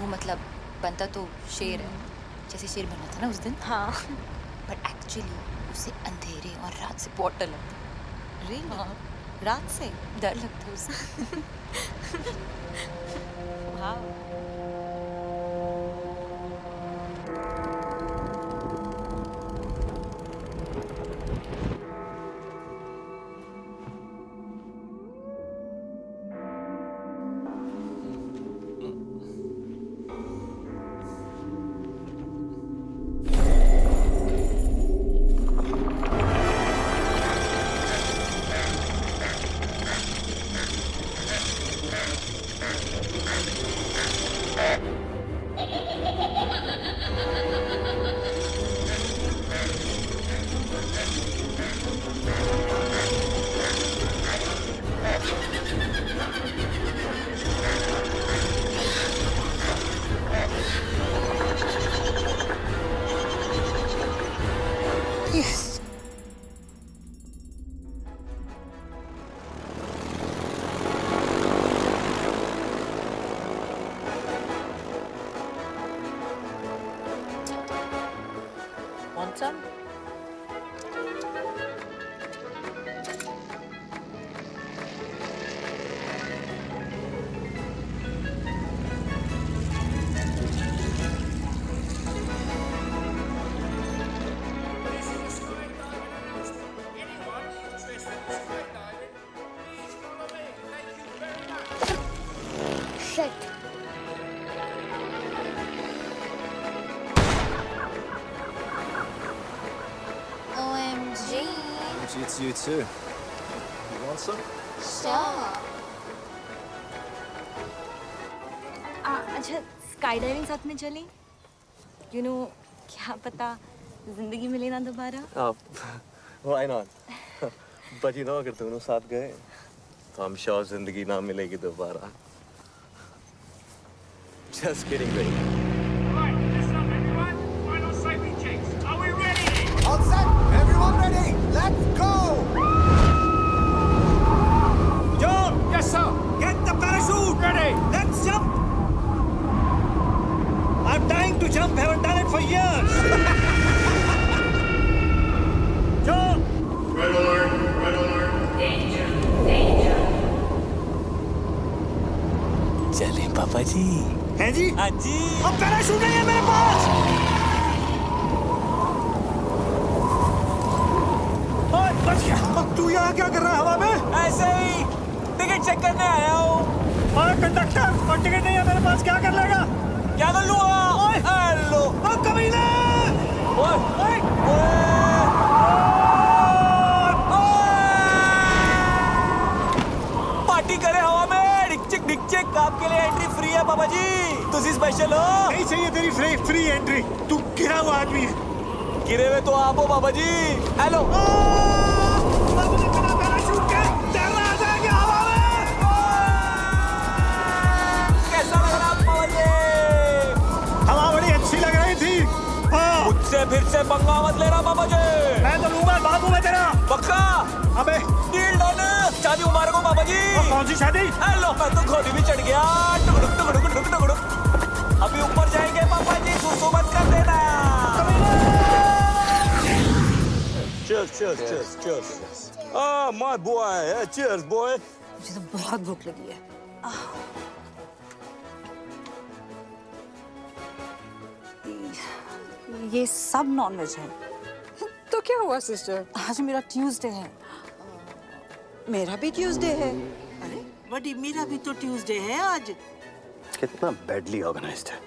वो मतलब बनता तो शेर है, जैसे शेर बना था ना उस दिन। हाँ। बट एक्चुअली उसे अंधेरे और रात से बहुत डर लगता है। Really? हाँ, रात से डर लगता है उसे। वाह। Yes. Want some? Shit. OMG. It's you too. You want some? Sure. अच्छा स्काई डाइविंग साथ में चलें? You know, क्या पता जिंदगी मिले ना दोबारा। Why not? But you know, अगर दोनों साथ गए तो I'm sure जिंदगी ना मिलेगी दोबारा. Just kidding, baby. Right, listen up, everyone. Final safety checks. Are we ready? All set? Everyone ready? Let's go! John! Yes, sir. Get the parachute ready. Let's jump. I'm dying to jump. Haven't done it for years. John! Red alert. Red alert. Danger. Danger. चलें पापा जी। हैं जी? हाँ जी। अब parachute नहीं है मेरे पास। ओए, बच गया। अब तू यहाँ क्या कर रहा है हवा में? ऐसे ही टिकट चेक करने आया हूँ। और कंडक्टर, और टिकट नहीं है मेरे पास, क्या कर लेगा? क्या कर लूँगा? हेलो। ओ कमीने! ओए, ओए! पार्टी करे हवा में। डिक-चिक आपके लिए एंट्री फ्री है पापा जी। तुझे स्पेशल हो? नहीं चाहिए तेरी फ्री एंट्री। तू गिरा हुआ आदमी है। गिरे हुए तो आप हो पापा जी। हेलो। बिना पैराशूट के तैरना आ जाएंगे हवा में। कैसा लग रहा पापा जी? हवा बड़ी अच्छी लग रही थी। हाँ। मुझसे फिर से पंगा मत लेना पापा जी। मैं तो लूंगा बाबू में तेरा। पक्का? अबे डील डन। शादी मुबारक हो पापा जी। कौन सी शादी? हेलो, मैं तो घोड़ी भी चढ़ गया। टुकड़ुक टुकड़ुक टुकड़ुक टुकड़ुक। अभी ऊपर जाएंगे पापा जी, सुसु मत कर देना। Cheers. Ah, my boy. Cheers, boy. मुझे तो बहुत भूख लगी है। ये सब नॉनवेज है। तो क्या हुआ सिस्टर? आज मेरा ट्यूसडे है। मेरा भी ट्यूसडे है। अरे बड़ी, मेरा भी तो ट्यूसडे है आज। कितना बैडली ऑर्गेनाइज्ड है।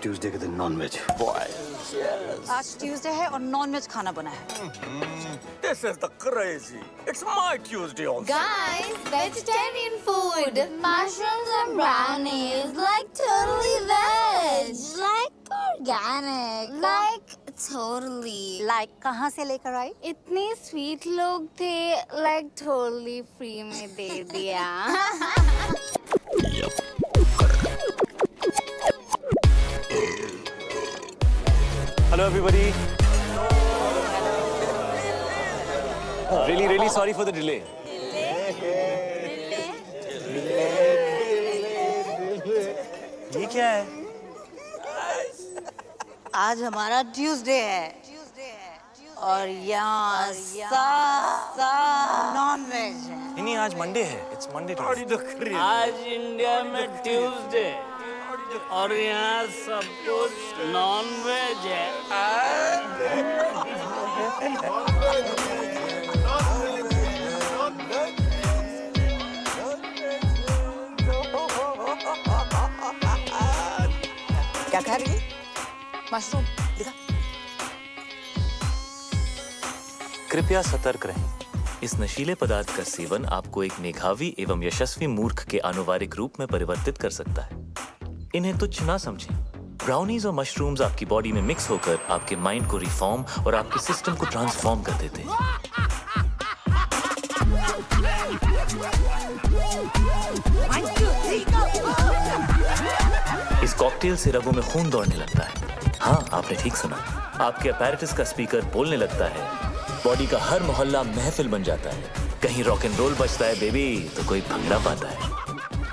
ट्यूसडे के दिन नॉनवेज। आज ट्यूसडे है और नॉनवेज खाना बना है। This is the crazy. It's my Tuesday also. Guys, vegetarian food. Mushrooms and brownies. Like totally veg. Like organic. Like totally. Like कहाँ से लेकर आई? इतने स्वीट लोग थे, like totally free में दे दिया। Hello everybody. Really sorry for the delay. क्या है? आज हमारा ट्यूसडे है और यहाँ नॉन वेज है। नहीं, आज मंडे है। It's Monday too. आज इंडिया में ट्यूसडे और यहाँ सब कुछ नॉन वेज है। क्या खा रही है? मशरूम दिखा। कृपया सतर्क रहें। इस नशीले पदार्थ का सेवन आपको एक मेधावी एवं यशस्वी मूर्ख के आनुवारिक रूप में परिवर्तित कर सकता है। इन्हें तुच्छ ना समझें। ब्राउनीज और मशरूम्स आपकी बॉडी में मिक्स होकर आपके माइंड को रिफॉर्म और आपके सिस्टम को ट्रांसफॉर्म कर देते हैं। इस कॉकटेल से रगों में खून दौड़ने लगता है। हाँ, आपने ठीक सुना। आपके अपैरेटस का स्पीकर बोलने लगता है। बॉडी का हर मोहल्ला महफिल बन जाता है। कहीं रॉक एंड रोल बजता है बेबी तो कोई भंगड़ा पाता है।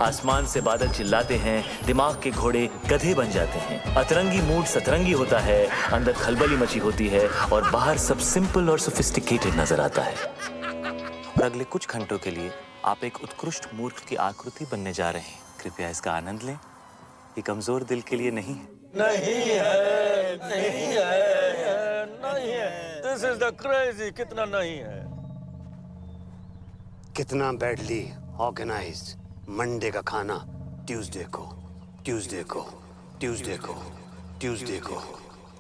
आसमान से बादल चिल्लाते हैं, दिमाग के घोड़े गधे बन जाते हैं। अतरंगी मूड सतरंगी होता है, अंदर खलबली मची होती है और बाहर सब सिंपल और सोफिस्टिकेटेड नजर आता है। और अगले कुछ घंटों के लिए आप एक उत्कृष्ट मूर्ख की आकृति बनने जा रहे हैं। कृपया इसका आनंद लें। ये कमजोर दिल के लिए नहीं है। नहीं है, नहीं है, नहीं है। This is the crazy, कितना नहीं है। कितना बैडली ऑर्गेनाइज्ड मंडे का खाना ट्यूसडे को, ट्यूसडे को, ट्यूसडे को, ट्यूसडे को,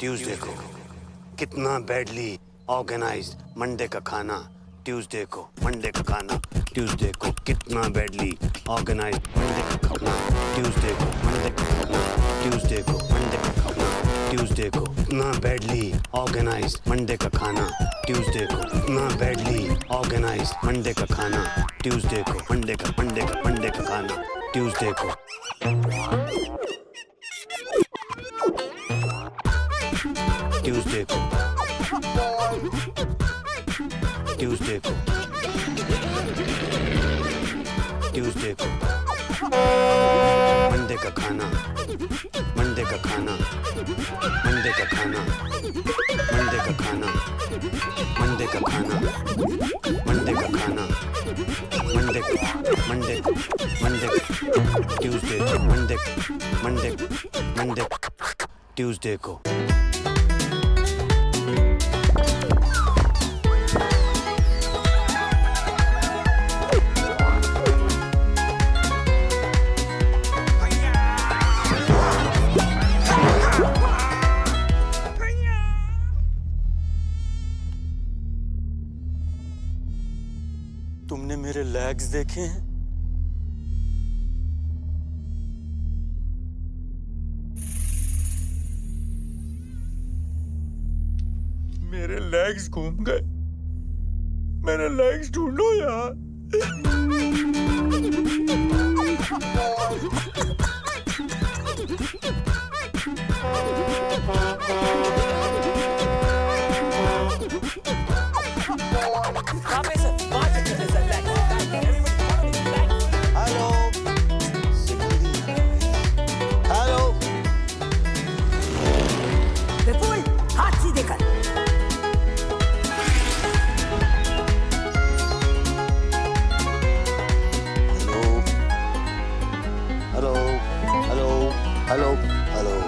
ट्यूसडे को। कितना बैडली ऑर्गेनाइज्ड मंडे का खाना ट्यूसडे को, मंडे का खाना ट्यूसडे को। कितना बैडली ऑर्गेनाइज्ड मंडे का खाना ट्यूसडे को, मंडे का खाना ट्यूसडे को, मंडे का खाना ट्यूसडे को। कितना बैडली ऑर्गेनाइज्ड मंडे का खाना ट्यूसडे को। कितना बैडली ऑर्गेनाइज्ड मंडे का खाना ट्यूसडे को, मंडे का खाना ट्यूसडे को। ट्यूसडे को, ट्यूसडे को, ट्यूसडे को। मंडे का खाना, मंडे का खाना, मंडे का खाना, मंडे का खाना, मंडे का खाना, मंडे का खाना, Monday Monday Monday Tuesday, Monday Monday Monday Tuesday को। तुमने मेरे लेग्स देखे हैं? मेरे लेग्स घूम गए। मेरे लेग्स ढूंढो यार। विपुल, हाथ सीधे कर। Hello, hello, hello, hello.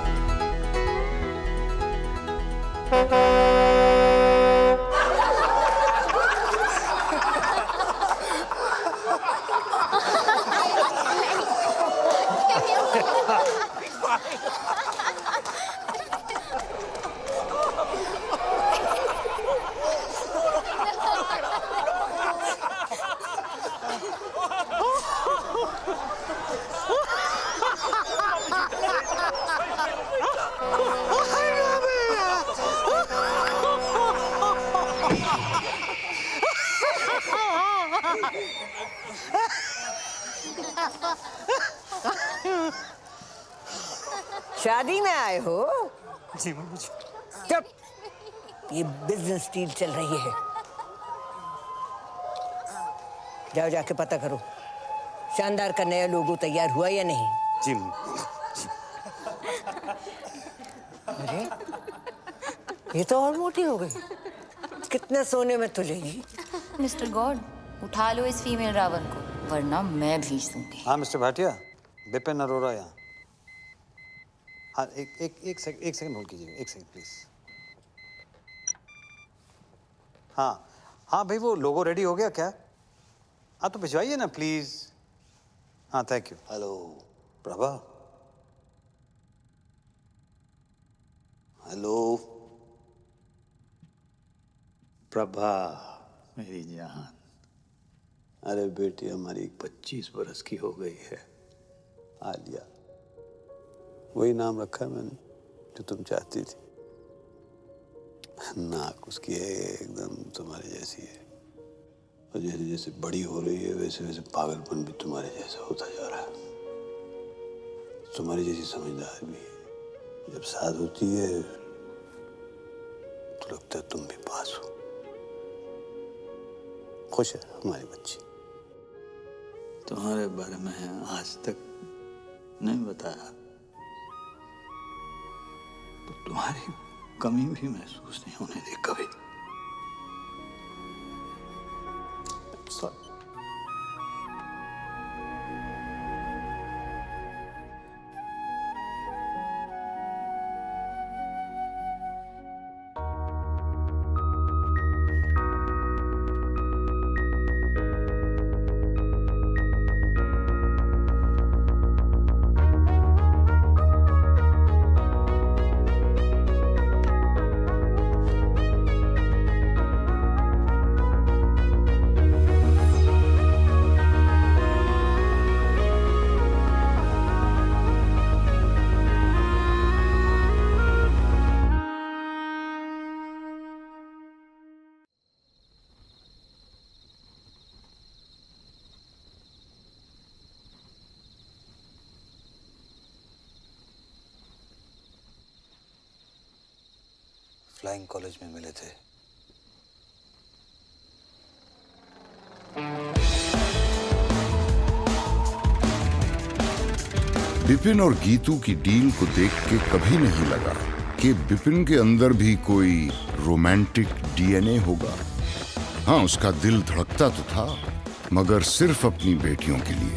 शादी में आए हो? जी मम्मी जी। चुप, ये बिजनेस डील चल रही है। जाओ जाके पता करो शानदार का नया लोगो तैयार हुआ या नहीं। जी। अरे ये तो और मोटी हो गई। कितने सोने में तुलेगी? मिस्टर गॉड, उठा लो इस फीमेल रावण को, वरना मैं भीज दूंगी। हाँ मिस्टर भाटिया, बिपिन अरोड़ा यहाँ। हाँ एक सेकंड होल्ड कीजिएगा, एक सेकंड प्लीज। हाँ भाई, वो लोगो रेडी हो गया क्या? हाँ तो भिजवाइए ना प्लीज। हाँ thank you. Hello Prabha. Hello Prabha मेरी जान। अरे बेटी हमारी 25 बरस की हो गई है, आलिया। वही नाम रखा है मैंने जो तुम चाहती थी। नाक उसकी है एकदम तुम्हारी जैसी है, और जैसे जैसे बड़ी हो रही है वैसे वैसे पागलपन भी तुम्हारे जैसा होता जा रहा है। तुम्हारी जैसी समझदार भी है। जब साथ होती है तो लगता है तुम भी पास हो। खुश है हमारी बच्ची। तुम्हारे बारे में आज तक नहीं बताया तो तुम्हारी कमी भी महसूस नहीं होने दी कभी। Sorry. फ्लाइंग कॉलेज में मिले थे। बिपिन और गीतू की डील को देख के कभी नहीं लगा कि बिपिन के अंदर भी कोई रोमांटिक डीएनए होगा। हाँ, उसका दिल धड़कता तो था, मगर सिर्फ अपनी बेटियों के लिए।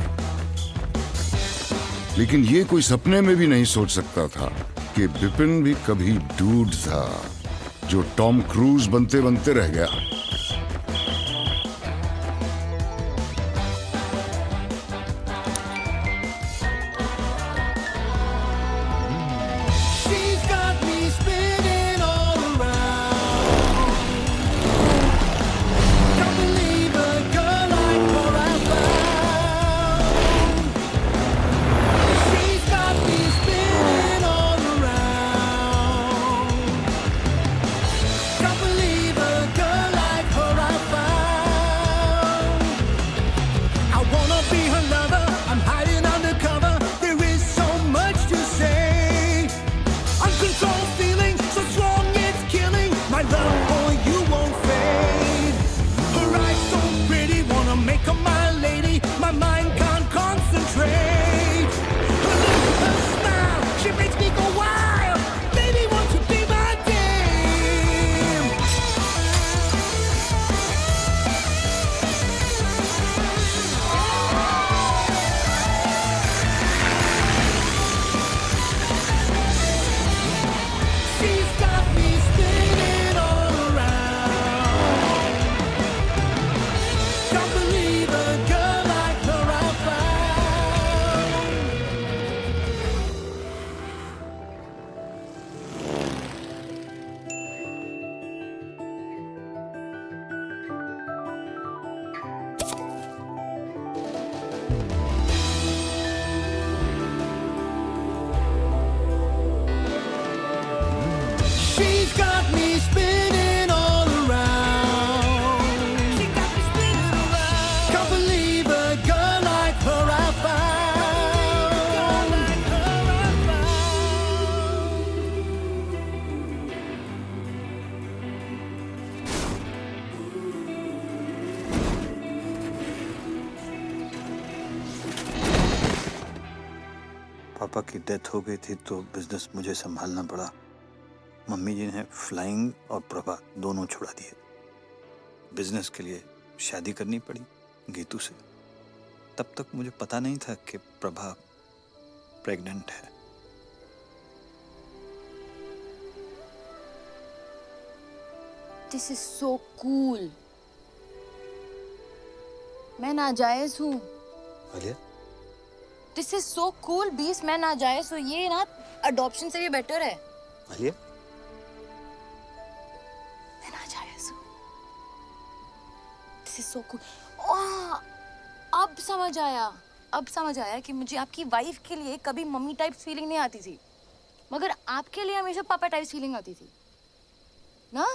लेकिन ये कोई सपने में भी नहीं सोच सकता था कि बिपिन भी कभी डूड था जो टॉम क्रूज बनते बनते रह गया। पापा की डेथ हो गई थी तो बिजनेस मुझे संभालना पड़ा। मम्मी जी ने फ्लाइंग और प्रभा दोनों छुड़ा दिए। बिजनेस के लिए शादी करनी पड़ी गीतू से। तब तक मुझे पता नहीं था कि प्रभा प्रेग्नेंट है। This is so cool. मैं नाजायज हूँ। Alia, this is so cool. 20 मैं नाजायज हूँ। ये ना अडॉप्शन से भी बेटर है। आलिया, मैं नाजायज हूँ। This is so cool. अब समझ आया। अब समझ आया कि मुझे आपकी वाइफ के लिए कभी मम्मी टाइप फीलिंग नहीं आती थी, मगर आपके लिए हमेशा पापा टाइप फीलिंग आती थी ना।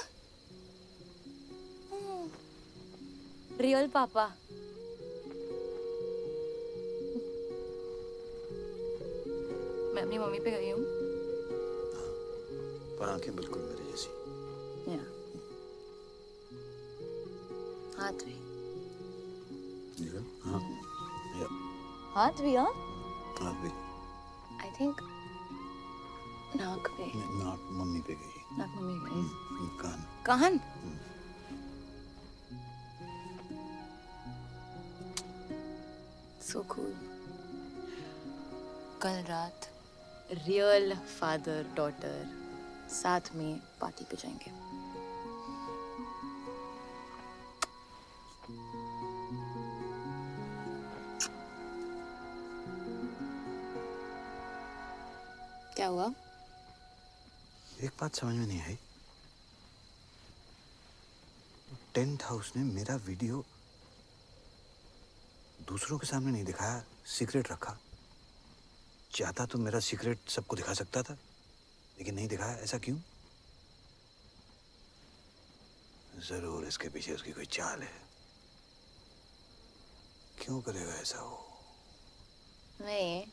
रियल पापा। मैं अपनी मम्मी पे गई हूँ। पर आंखें बिल्कुल मेरे जैसी। या हाथ भी। हाँ, या हाथ भी। हाँ, हाथ भी। आई थिंक नाक पे। नाक मम्मी पे गई। नाक मम्मी पे गई। कान। कान। So cool. कल रात रियल फादर डॉटर साथ में पार्टी पे जाएंगे। क्या हुआ? एक बात समझ में नहीं आई। टेंट हाउस ने मेरा वीडियो दूसरों के सामने नहीं दिखाया, सीक्रेट रखा। चाहता तो मेरा सीक्रेट सबको दिखा सकता था, लेकिन नहीं दिखाया। ऐसा क्यों? जरूर इसके पीछे उसकी कोई चाल है। क्यों करेगा ऐसा वो? नहीं,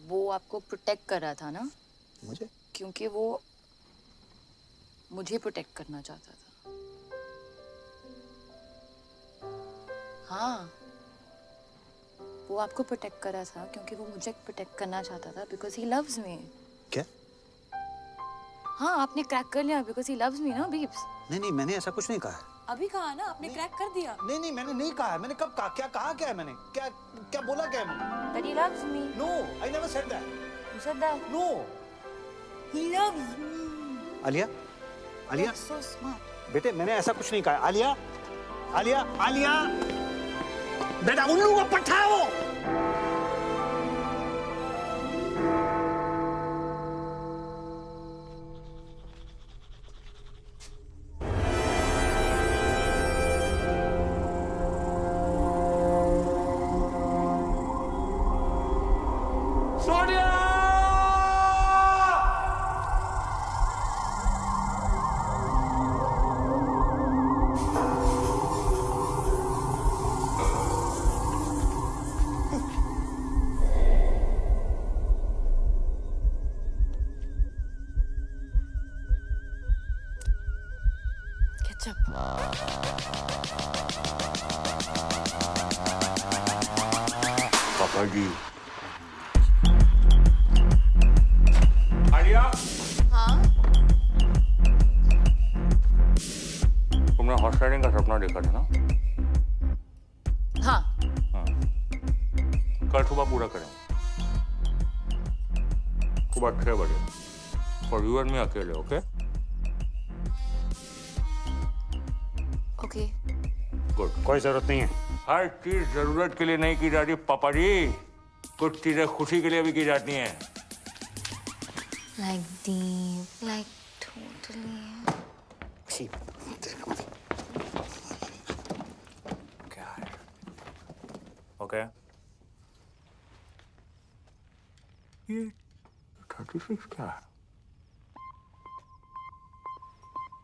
वो आपको प्रोटेक्ट कर रहा था ना। मुझे? क्योंकि वो मुझे प्रोटेक्ट करना चाहता था। हाँ, वो आपको प्रोटेक्ट कर रहा था क्योंकि वो मुझे प्रोटेक्ट करना चाहता था, बिकॉज ही लव्स मी। क्या? हाँ, आपने क्रैक कर लिया बिकॉज ही लव्स मी ना बीब्स। नहीं, मैंने ऐसा कुछ नहीं कहा है। अभी कहा ना, आपने क्रैक कर दिया। नहीं, मैंने नहीं कहा है। मैंने कब कहा? क्या कहा? क्या है मैंने? क्या बोला? क्या है मैंने? That he loves me. No, I never said that. You said that. No. He loves me. Alia, Alia, You're so smart. बेटे मैंने ऐसा कुछ नहीं कहा। आलिया, आलिया, आलिया, बेटा उल्लू का पट्टा है वो। पापा जी। आलिया। हाँ? तुमने हॉर्स राइडिंग का सपना देखा था ना? हाँ। कल सुबह पूरा करेंगे। सुबह 6 बजे। और यू एंड मी अकेले, ओके? ओके। गुड। कोई जरूरत नहीं है। हर चीज जरूरत के लिए नहीं की जाती पापा जी। कुछ चीजें खुशी के लिए भी की जाती हैं। Like deep, like totally. क्या है? ओके। ये 36 क्या है?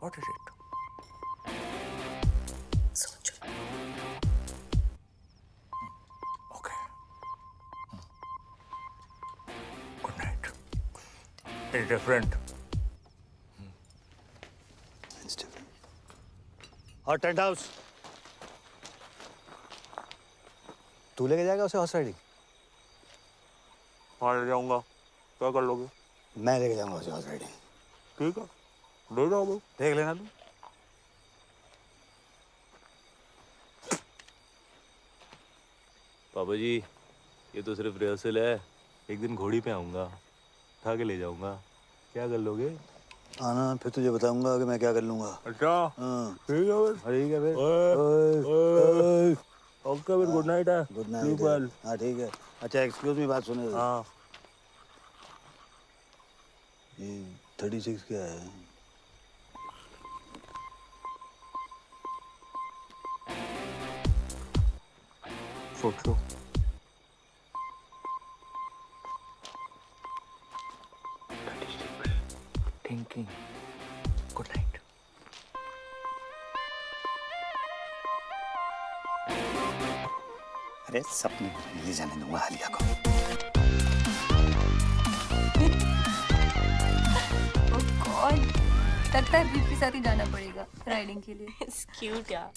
What is it? सोचो। Okay. Good night. It's different. It's different. और टेंट हाउस तू लेके जाएगा उसे हॉर्स राइडिंग? हाँ ले जाऊंगा। क्या कर लोगे? मैं लेके जाऊंगा उसे हॉर्स राइडिंग। ठीक है, ले जाओ भाई। देख लेना तू। पापा जी, ये तो सिर्फ रिहर्सल है। एक दिन घोड़ी पे आऊंगा, उठा के ले जाऊंगा। क्या कर लोगे? आना, फिर तुझे बताऊंगा कि मैं क्या कर लूंगा। अच्छा, हाँ ठीक है फिर। ठीक है फिर। ओके फिर, गुड नाइट है। Good night. हाँ ठीक है। अच्छा एक्सक्यूज मी, बात सुने। हाँ। ये 36 क्या है? सोच लो। थिंकिंग। Good night. अरे सपने में ले जाने दूंगा आलिया को। गॉड, लगता है बीच के साथ ही जाना पड़ेगा राइडिंग के लिए। It's cute यार।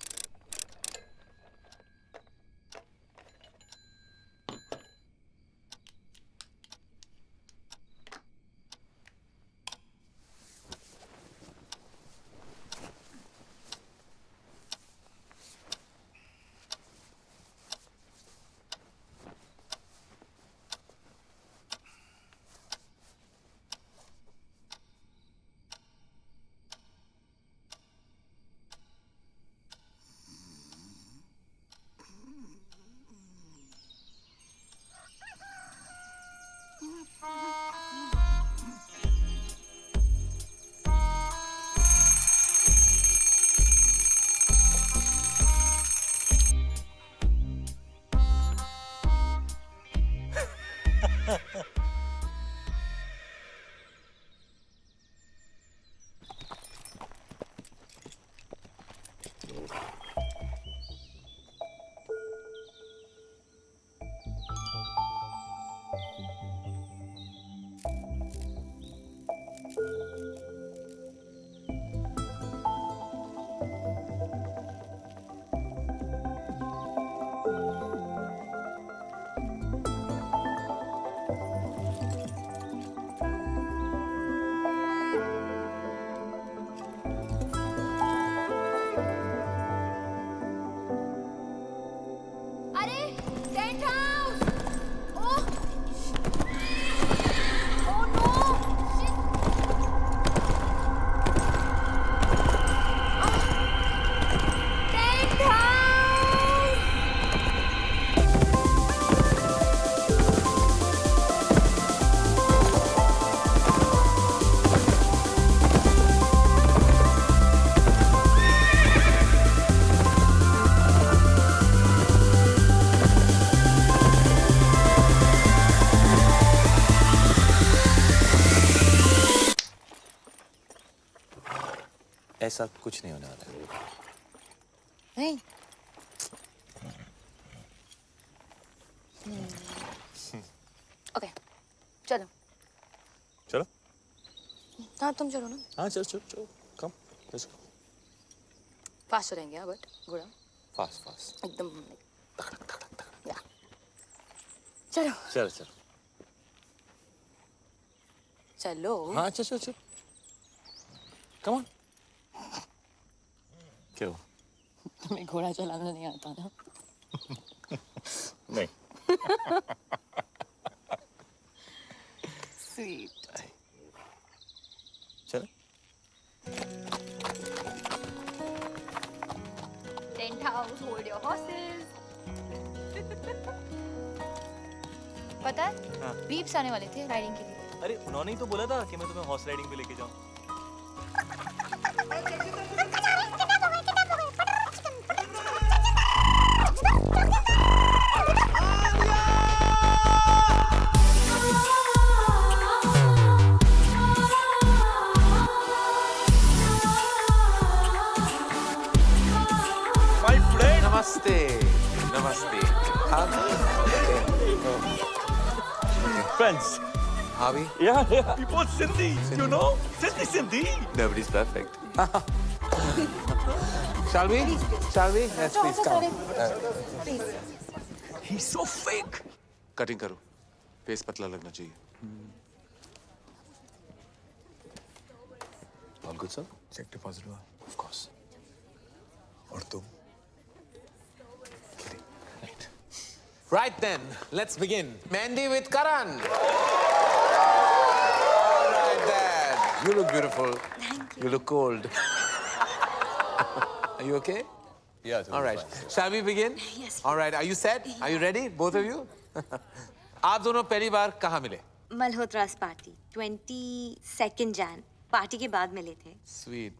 ऐसा कुछ नहीं होने वाला है। नहीं। ओके, चलो। चलो। हाँ तुम चलो ना। हाँ चलो चलो चलो, कम, लेट्स गो। फास्ट चलेंगे हाँ, बट गुड़ा फास्ट फास्ट एकदम। या चलो चलो चलो चलो। हाँ चलो चलो चलो, कम ऑन। क्यों? तुम्हें घोड़ा चलाना नहीं आता ना? नहीं। स्वीट। चलो। Tent house, hold your horses. पता है? हाँ। बीप्स आने वाले थे राइडिंग के लिए। अरे उन्होंने ही तो बोला था कि मैं तुम्हें हॉर्स राइडिंग पे लेके जाऊं। नमस्ते नमस्ते। Friends. Harvey? Yeah, we both Sindhi, you know? Sindhi. Nobody's perfect. Shall we? Shall we? Let's please come. He's so fake. Cutting करो, फेस पतला लगना चाहिए। All good, sir? Cheque deposit हुआ? Of course. और तुम? Right then, let's begin. Mehndi with Karan. All right then. You look beautiful. Thank you. You look cold. Are you okay? Yeah. All right. Shall we begin? Yes. All right. Are you set? Are you ready? Both of you? आप दोनों पहली बार कहाँ मिले? Malhotra's party 22nd Jan party के बाद मिले थे. Sweet.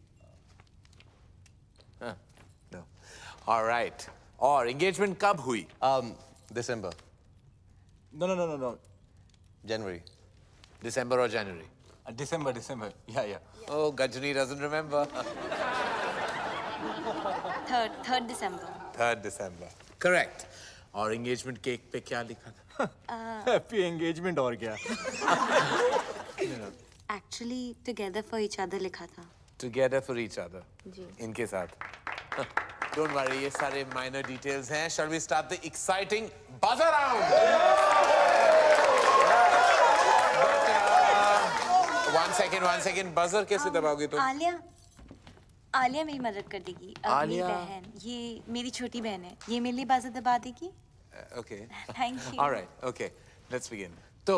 Huh. No. All right. और engagement कब हुई? December. No. January. December or January? December. Yeah. Oh, Gajni doesn't remember. 3rd December. 3rd December. Correct. और engagement cake पे क्या लिखा था? Happy engagement और क्या? Actually, together for each other लिखा था. Together for each other. जी. इनके साथ. Don't worry, ये सारे minor details हैं. Shall we start the exciting buzzer round? But, one second. Buzzer कैसे दबाओगे तुम? आलिया मेरी मदद कर देगी. आलिया? मेरी बहन. ये मेरी छोटी बहन है. ये मेरे लिए बाज़र दबा देगी. Okay. Thank you. All right. Okay. Let's begin. तो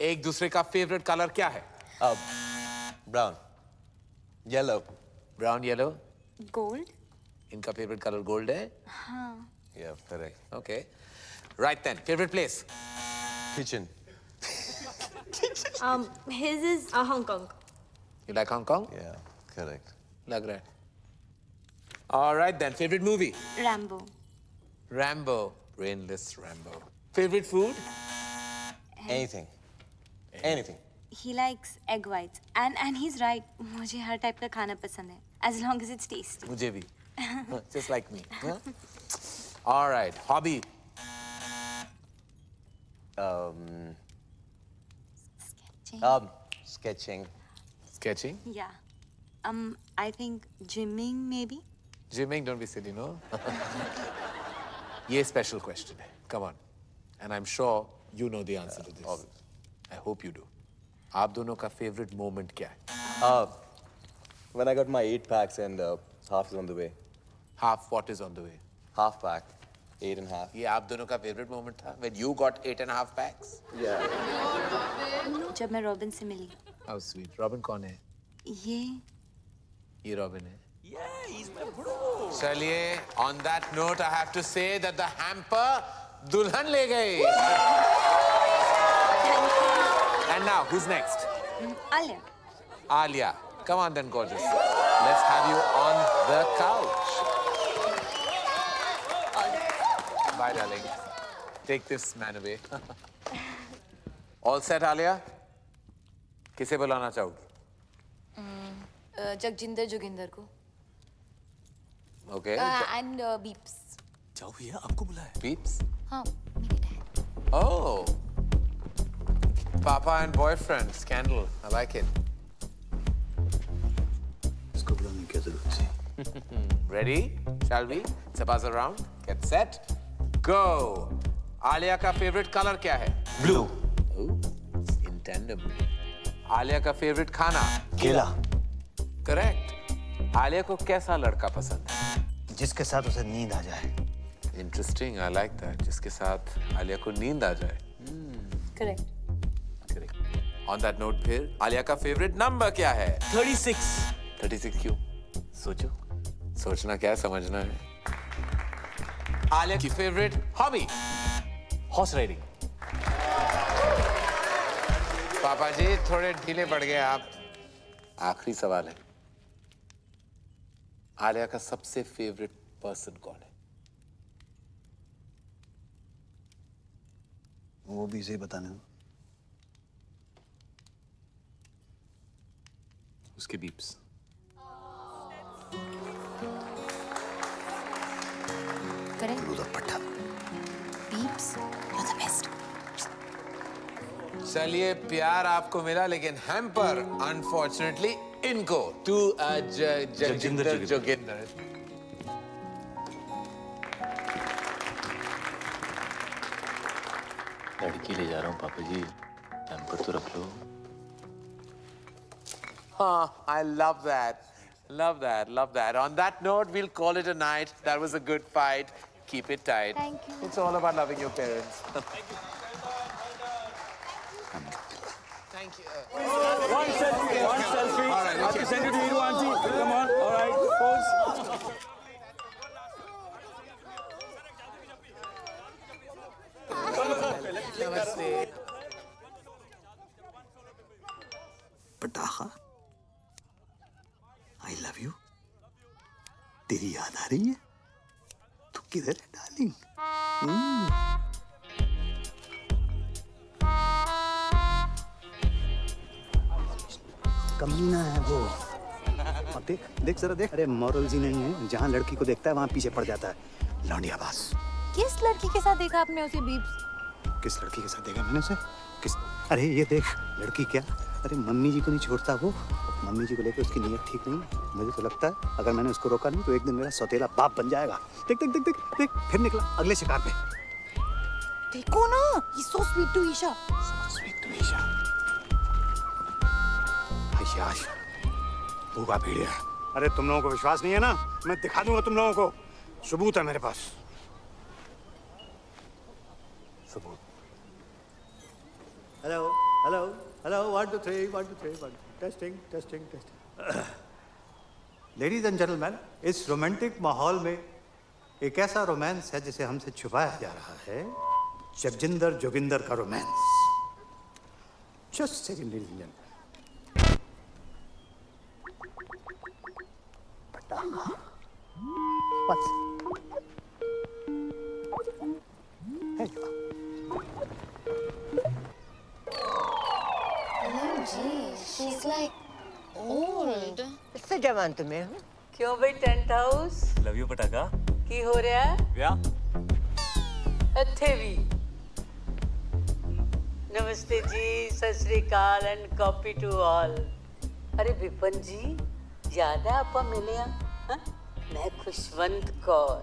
एक दूसरे का favorite color क्या है? Brown. Yellow. Brown, yellow. Gold. इनका favorite color gold है? हाँ. Yeah, correct. Okay. Right then. Favorite place? Kitchen. His is Hong Kong. You like Hong Kong? Yeah, correct. लग रहा है. All right then. Favorite movie? Rambo. Rambo. Brainless Rambo. Favorite food? Anything. He likes egg whites. And he's right. मुझे हर type का खाना पसंद है. As long as it's tasty. मुझे भी. Just like me. Huh? All right. Hobby? Sketching. Sketching? Yeah. I think gymming maybe. Gymming, don't be silly, no? ये special question है. Come on. And I'm sure you know the answer to this. Obviously. I hope you do. आप दोनों का favorite moment क्या है? When I got my 8 packs and half is on the way. Half what is on the way? Half pack. 8.5. ये आप दोनों का favorite moment था? When you got 8.5 packs? Yeah. जब मैं रॉबिन से मिली. How sweet. Robin कौन है? ये Robin है. Yeah, he's my bro. चलिए, on that note, I have to say that the hamper दुल्हन ले गई. And now, who's next? Alia. Alia. Come on then, gorgeous. Let's have you on the couch. Bye, darling. Take this man away. All set, Alia? किसे बुलाना चाहोगी? जगजिंदर जोगिंदर को. Okay. And Beeps. जाओ भैया, आपको बुलाया. Beeps? हाँ, मेरे dad. Oh. Papa and boyfriend scandal. I like it. इसको बुलाने की जरूरत थी. Ready? Shall we? It's a buzz around. Get set. Go. Alia का favorite color क्या है? Blue. Oh, in tandem. Alia का favorite खाना? केला. Correct. आलिया को कैसा लड़का पसंद है? जिसके साथ उसे नींद आ जाए. Interesting. I like that. जिसके साथ आलिया को नींद आ जाए. Correct. Correct. On that note फिर आलिया का favorite number क्या है? 36. 36 क्यों? सोचो. सोचना क्या है, समझना है. आलिया की favorite hobby? Horse riding. पापा जी थोड़े ढीले पड़ गए आप. आखिरी सवाल है. आलिया का सबसे फेवरेट पर्सन कौन है? वो भी इसे बताने दो. उसके beeps. Correct. Beeps, you're the best. चलिए प्यार आपको मिला लेकिन हैम्पर अनफॉर्चुनेटली इनको टू जगजिंदर जोगिंदर. लड़की ले जा रहा हूँ पापा जी. हैम्पर तो रख लो. I love that. Love that. Love that. On that note, we'll call it a night. That was a good fight. Keep it tight. Thank you. It's all about loving your parents. Thank you. One selfie. All right, I have to send it to you, auntie. Come on. All right. Pose. Namaste. पटाखा, I love you. तेरी याद आ रही है? तू किधर है darling? कमीना है वो। अब देख देख जरा देख। अरे मॉरल्स ही नहीं है, जहाँ लड़की को देखता है वहाँ पीछे पड़ जाता है। लौंडिया बास। किस लड़की के साथ देखा आपने उसे बीब्स? किस लड़की के साथ देखा मैंने उसे? किस? अरे ये देख, लड़की क्या, अरे मम्मी जी को नहीं छोड़ता वो। मम्मी जी को लेकर उसकी नीयत ठीक नहीं है। मुझे तो लगता है अगर मैंने उसको रोका नहीं तो एक दिन मेरा सौतेला बाप बन जाएगा। देख देख देख देख देख, फिर निकला अगले शिकार पे। देखो ना, he's so sweet to Isha. Sweet to Isha. आयश, भूखा भेड़िया। अरे तुम लोगों को विश्वास नहीं है ना? मैं दिखा दूंगा तुम लोगों को। सबूत है मेरे पास। सबूत। Hello hello hello 1 2 3 1 2 3 1 testing testing testing. Ladies and gentleman, इस रोमांटिक माहौल में एक ऐसा रोमांस है जिसे हमसे छुपाया जा रहा है। जगजिंदर जोगिंदर का romance. Just second ladies and gentleman. What's Hey. She's like old. इससे जवान तुम्हें हूँ। क्यों भाई टेंट हाउस लव यू पटाखा। की हो रहा है? या ਇੱਥੇ ਵੀ नमस्ते जी, सत श्री अकाल एंड कॉपी टू ऑल। अरे विपन जी, याद है ਆਪਾਂ ਮਿਲੇ ਆ? मैं खुशवंत कौर।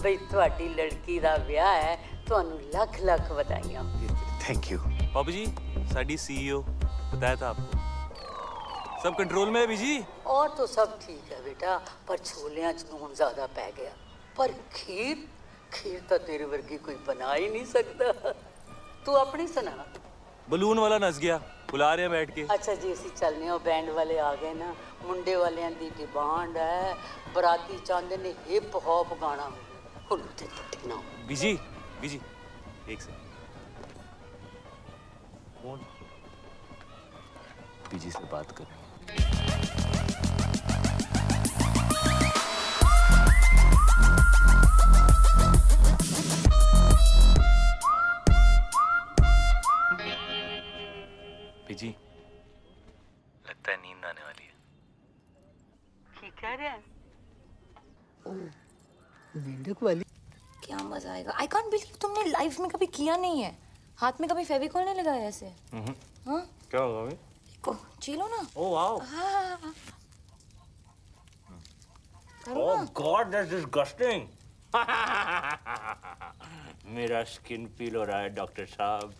ਬਈ ਤੁਹਾਡੀ ਲੜਕੀ ਦਾ ਵਿਆਹ ਹੈ, ਤੁਹਾਨੂੰ ਲੱਖ ਲੱਖ ਵਧਾਈਆਂ। Thank you. बाबू जी, साडी सीईओ बताया था आपको। सब कंट्रोल में है बीजी। और तो सब ठीक है बेटा, पर छोलियां च नून ज्यादा पै गया। पर खीर खीर तो तेरे वर्गी कोई बना ही नहीं सकता। तू अपनी सुना। बलून वाला नस गया, बुला रहे हैं बैठ के। अच्छा जी, ਅਸੀਂ ਚੱਲਨੇ ਆ। बैंड वाले आ गए ना, मुंडे वालियां दी डिमांड है, बराती चाहते ने हिप हॉप गाना। हुन ते टुटना। बीजी बीजी एक सेकंड। कौन? बीजी से बात कर। बीजी, लगता है नींद आने वाली है। ठीक कह रहे हैं। मेंढक वाली। क्या मजा आएगा। आई कांट बिलीव तुमने लाइफ में कभी किया नहीं है। हाथ में कभी फेविकॉल नहीं लगाया ऐसे? हाँ? क्या होगा भाई? देखो, चीलो ना। Oh wow. हाँ। करो Oh ना। God, that's disgusting. मेरा स्किन पील हो रहा है डॉक्टर साहब।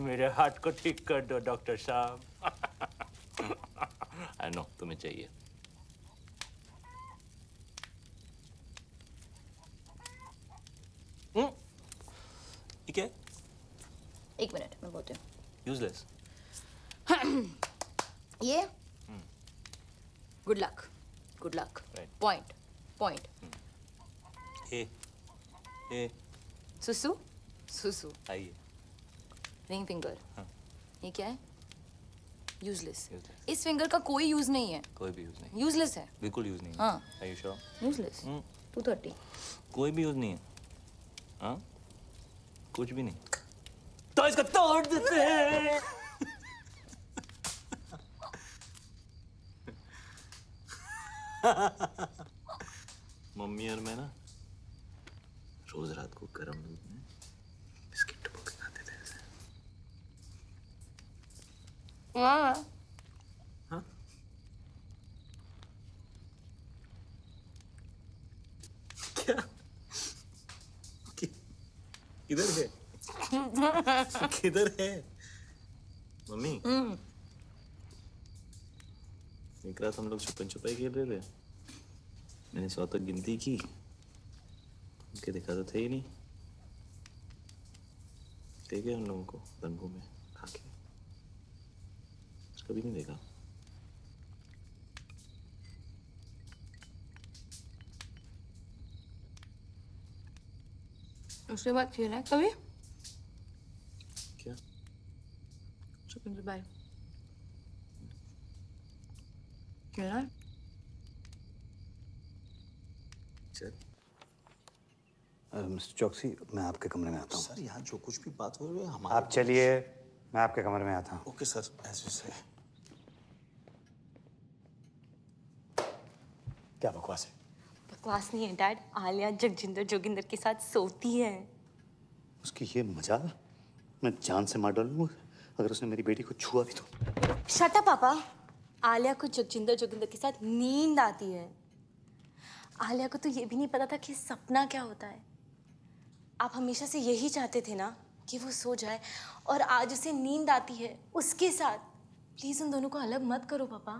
मेरे हाथ को ठीक कर दो डॉक्टर साहब। आई नो तुम्हें चाहिए। ठीक है, एक मिनट मैं बोलती हूँ। यूजलेस। ये good luck Right. Point A सुसु आइए। Ring finger. हाँ। ये क्या है? यूजलेस। इस फिंगर का कोई यूज नहीं है। कोई भी यूज नहीं। यूजलेस है। बिल्कुल यूज नहीं है। हाँ। Are you sure? यूजलेस। 230। कोई भी यूज नहीं है। हाँ? कुछ भी नहीं। तो इसको तोड़ देते हैं। मम्मी और मैं ना रोज रात को गर्म दूध में बिस्किट डुबो के खाते थे ऐसे। हाँ। हाँ? क्या? किधर है? किधर है? मम्मी? एक रात हम लोग छुपन छुपाई खेल रहे थे, मैंने 100 तक गिनती की, उनके देखा तो थे ही नहीं, देखे उन लोगों को तंबू में खा के, कभी नहीं देखा। उसके बाद खेला है कभी? क्या? छुपन छुपाई खेला है? चल मिस्टर चौकसी, मैं आपके कमरे में आता हूँ। सर यहाँ जो कुछ भी बात हो रही है आप चलिए, मैं आपके कमरे में आता हूँ। ओके सर, ऐसे से क्या बकवास है? बकवास नहीं है डैड, आलिया जगजिंदर जोगिंदर के साथ सोती है। उसकी ये मजाल मैं जान से मार डालूंगा अगर उसने मेरी बेटी को छुआ भी तो। शट अप पापा। आलिया को जगजिंदर जोगिंदर के साथ नींद आती है। आलिया को तो ये भी नहीं पता था कि सपना क्या होता है। आप हमेशा से यही चाहते थे ना कि वो सो जाए, और आज उसे नींद आती है उसके साथ। प्लीज उन दोनों को अलग मत करो पापा।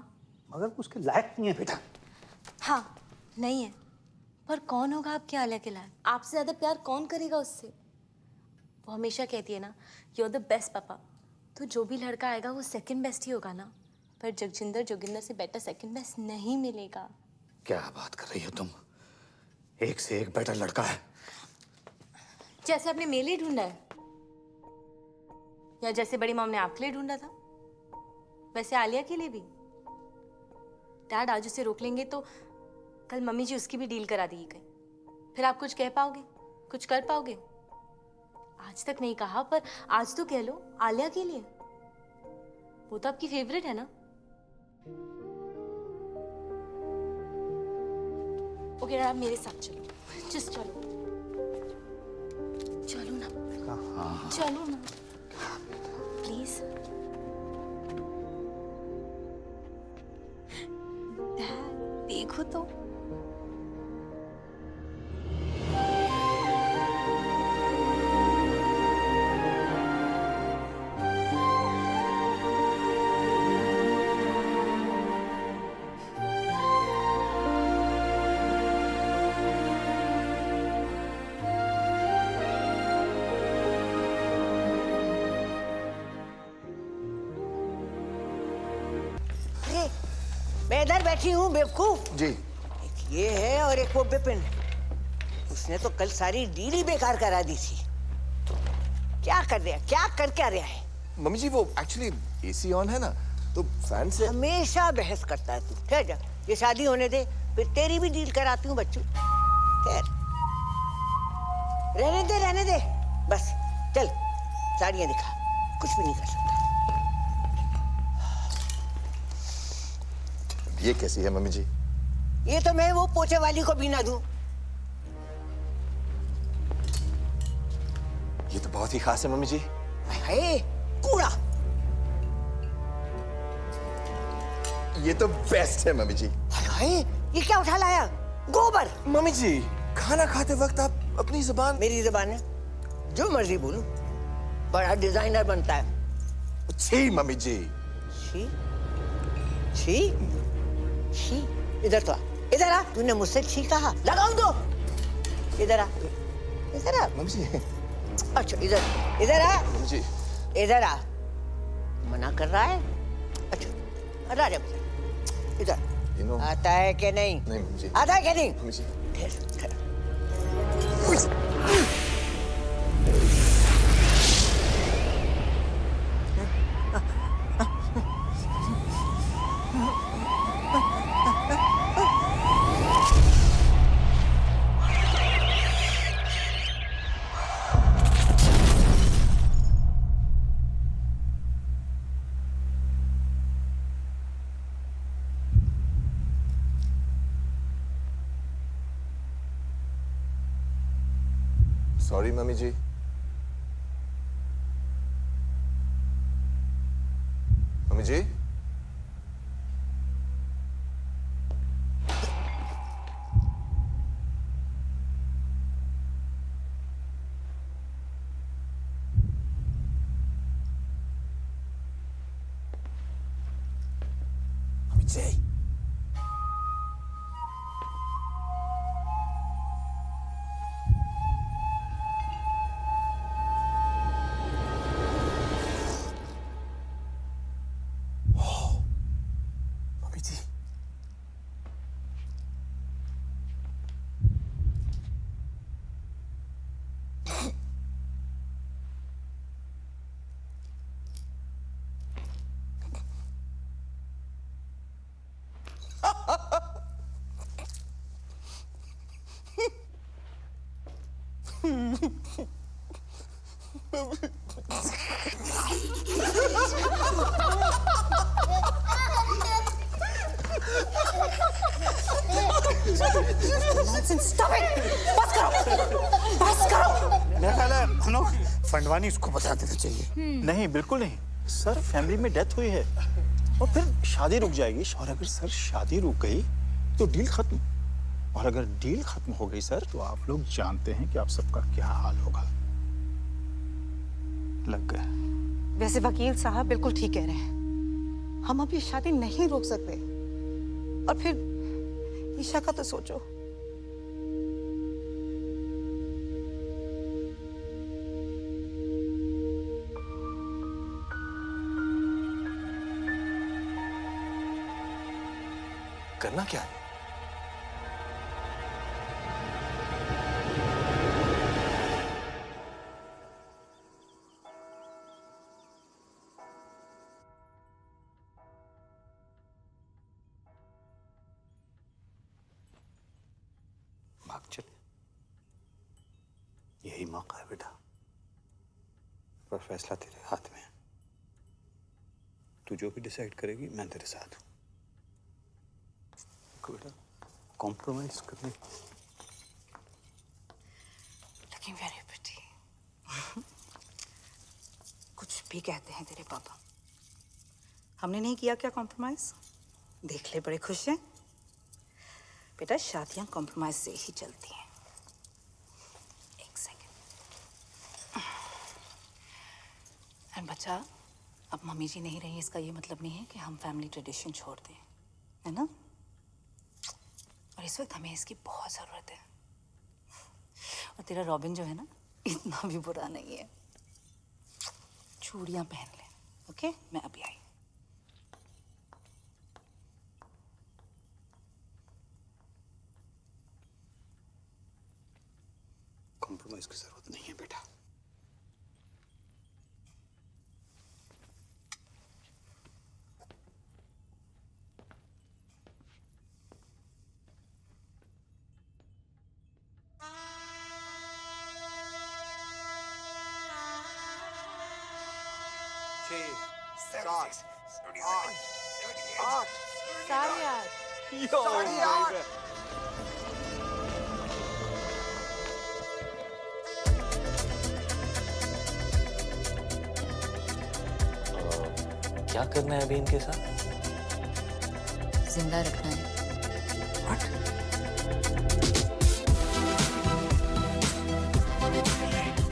मगर उसके लायक नहीं है बेटा। हाँ नहीं है, पर कौन होगा आपके आलिया के लायक? आपसे ज्यादा प्यार कौन करेगा उससे? वो हमेशा कहती है ना, यू आर द बेस्ट पापा। तो जो भी लड़का आएगा वो सेकंड बेस्ट ही होगा ना, पर जगजिंदर जोगिंदर से बेटर सेकंड बेस्ट नहीं मिलेगा। क्या बात कर रही हो तुम? एक से एक बेटर लड़का है। जैसे आपने मेरे लिए ढूंढा है, या जैसे बड़ी मॉम ने आपके लिए ढूंढा था, वैसे आलिया के लिए भी। डैड आज उसे रोक लेंगे तो कल मम्मी जी उसकी भी डील करा देगी कहीं, फिर आप कुछ कह पाओगे, कुछ कर पाओगे? आज तक नहीं कहा, पर आज तो कह लो आलिया के लिए। वो तो आपकी फेवरेट है ना। ओके डैड, आप मेरे साथ चलो, जस्ट चलो, चलो ना, चलो ना प्लीज। डैड देखो तो, मैं इधर बैठी हूँ बेवकूफ। जी। एक ये है और एक वो बिपिन। उसने तो कल सारी डील ही बेकार करा दी थी। क्या कर रहा है, क्या कर क्या रहा है? मम्मी जी वो एक्चुअली एसी ऑन है ना, तो फैन से। हमेशा बहस करता है तू। ठहर जा, ये शादी होने दे, फिर तेरी भी डील कराती हूँ बच्चू। ठहर, रहने दे बस। चल साड़ियाँ दिखा, कुछ भी नहीं कर सकता। ये कैसी है मम्मी जी? ये तो मैं वो पोछे वाली को भी ना दूं। ये तो बहुत ही खास है मम्मी जी। है कूड़ा। ये तो बेस्ट है मम्मी जी। हाय, ये क्या उठा लाया? गोबर। मम्मी जी खाना खाते वक्त आप अपनी जुबान। मेरी जुबान है, जो मर्जी बोलूं। बड़ा डिजाइनर बनता है। छी मम्मी जी। छी छी छी। इधर तो आ, इधर आ। तूने मुझसे छी कहा, लगाऊं तो। इधर आ, इधर आ मम्मी जी। अच्छा इधर आ मम्मी जी। इधर आ। मना कर रहा है? अच्छा हटा जा इधर। आता है कि नहीं? नहीं मम्मी जी। आता है कि नहीं? मम्मी जी। सॉरी मम्मी जी। मम्मी जी। मम्मी जी। Stop it! बस करो! बस करो! मेरा ख्याल है हम लोग फंडवानी उसको बता देना चाहिए। नहीं बिल्कुल नहीं सर, फैमिली में डेथ हुई है और फिर शादी रुक जाएगी। और अगर सर शादी रुक गई तो डील खत्म, और अगर डील खत्म हो गई सर तो आप लोग जानते हैं कि आप सबका क्या हाल होगा। लग गए। वैसे वकील साहब बिल्कुल ठीक कह रहे हैं, हम अब ये शादी नहीं रोक सकते। और फिर ईशा का तो सोचो। करना क्या है? भाग चले, यही मौका है बेटा, पर फैसला तेरे हाथ में है। तू जो भी डिसाइड करेगी मैं तेरे साथ हूं। बेटा कॉम्प्रोमाइज करने Looking very pretty. कुछ भी कहते हैं तेरे पापा, हमने नहीं किया क्या कॉम्प्रोमाइज? देख ले, बड़े खुश हैं। बेटा शादियां कॉम्प्रोमाइज से ही चलती हैं। एक सेकंड। एंड बच्चा, अब मम्मी जी नहीं रही, इसका ये मतलब नहीं है कि हम फैमिली ट्रेडिशन छोड़ दें, है ना? और इस वक्त हमें इसकी बहुत ज़रूरत है। और तेरा रॉबिन जो है ना, इतना भी बुरा नहीं है। चूड़ियाँ पहन ले, ओके? मैं अभी आई। कॉम्प्रोमाइज की जरूरत नहीं है बेटा। क्या करना है अभी इनके साथ? जिंदा रखना है।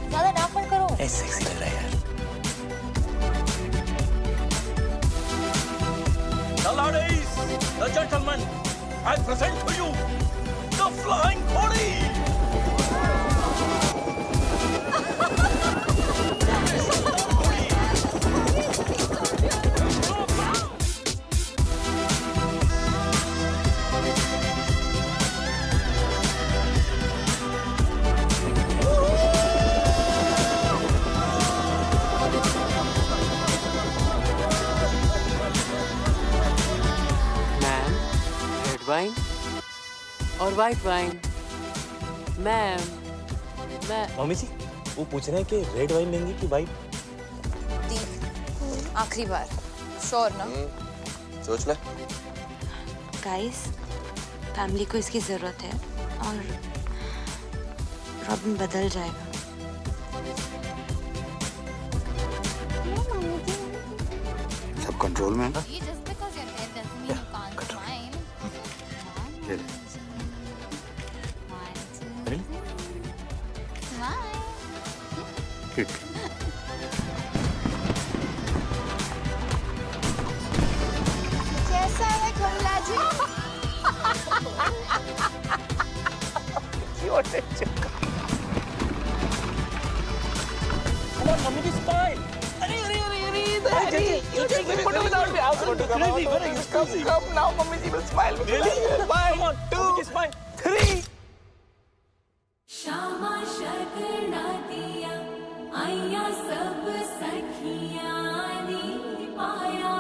ज्यादा डांट मत करो। ऐसे सेक्सी लग रहा है यार। The ladies, the gentlemen, I present to you the Flying Kholi. Wine और वाइट वाइन। मैम, मैं मम्मी जी वो पूछ रहे हैं कि रेड वाइन लेंगी कि वाइट? आखिरी बार, श्योर ना? सोच ले। गाइस, फैमिली को इसकी जरूरत है और रॉबिन बदल जाएगा। सब कंट्रोल में है ना? ठीक। कैसा है कमला जी? मम्मी की smile. Come now, Mummy ji will smile. Really? One, two, three. श्यामा शगना दिया आया सब सखियां ने पाया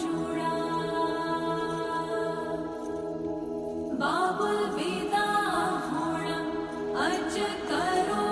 चूड़ा बाबुल विदा होना अज करो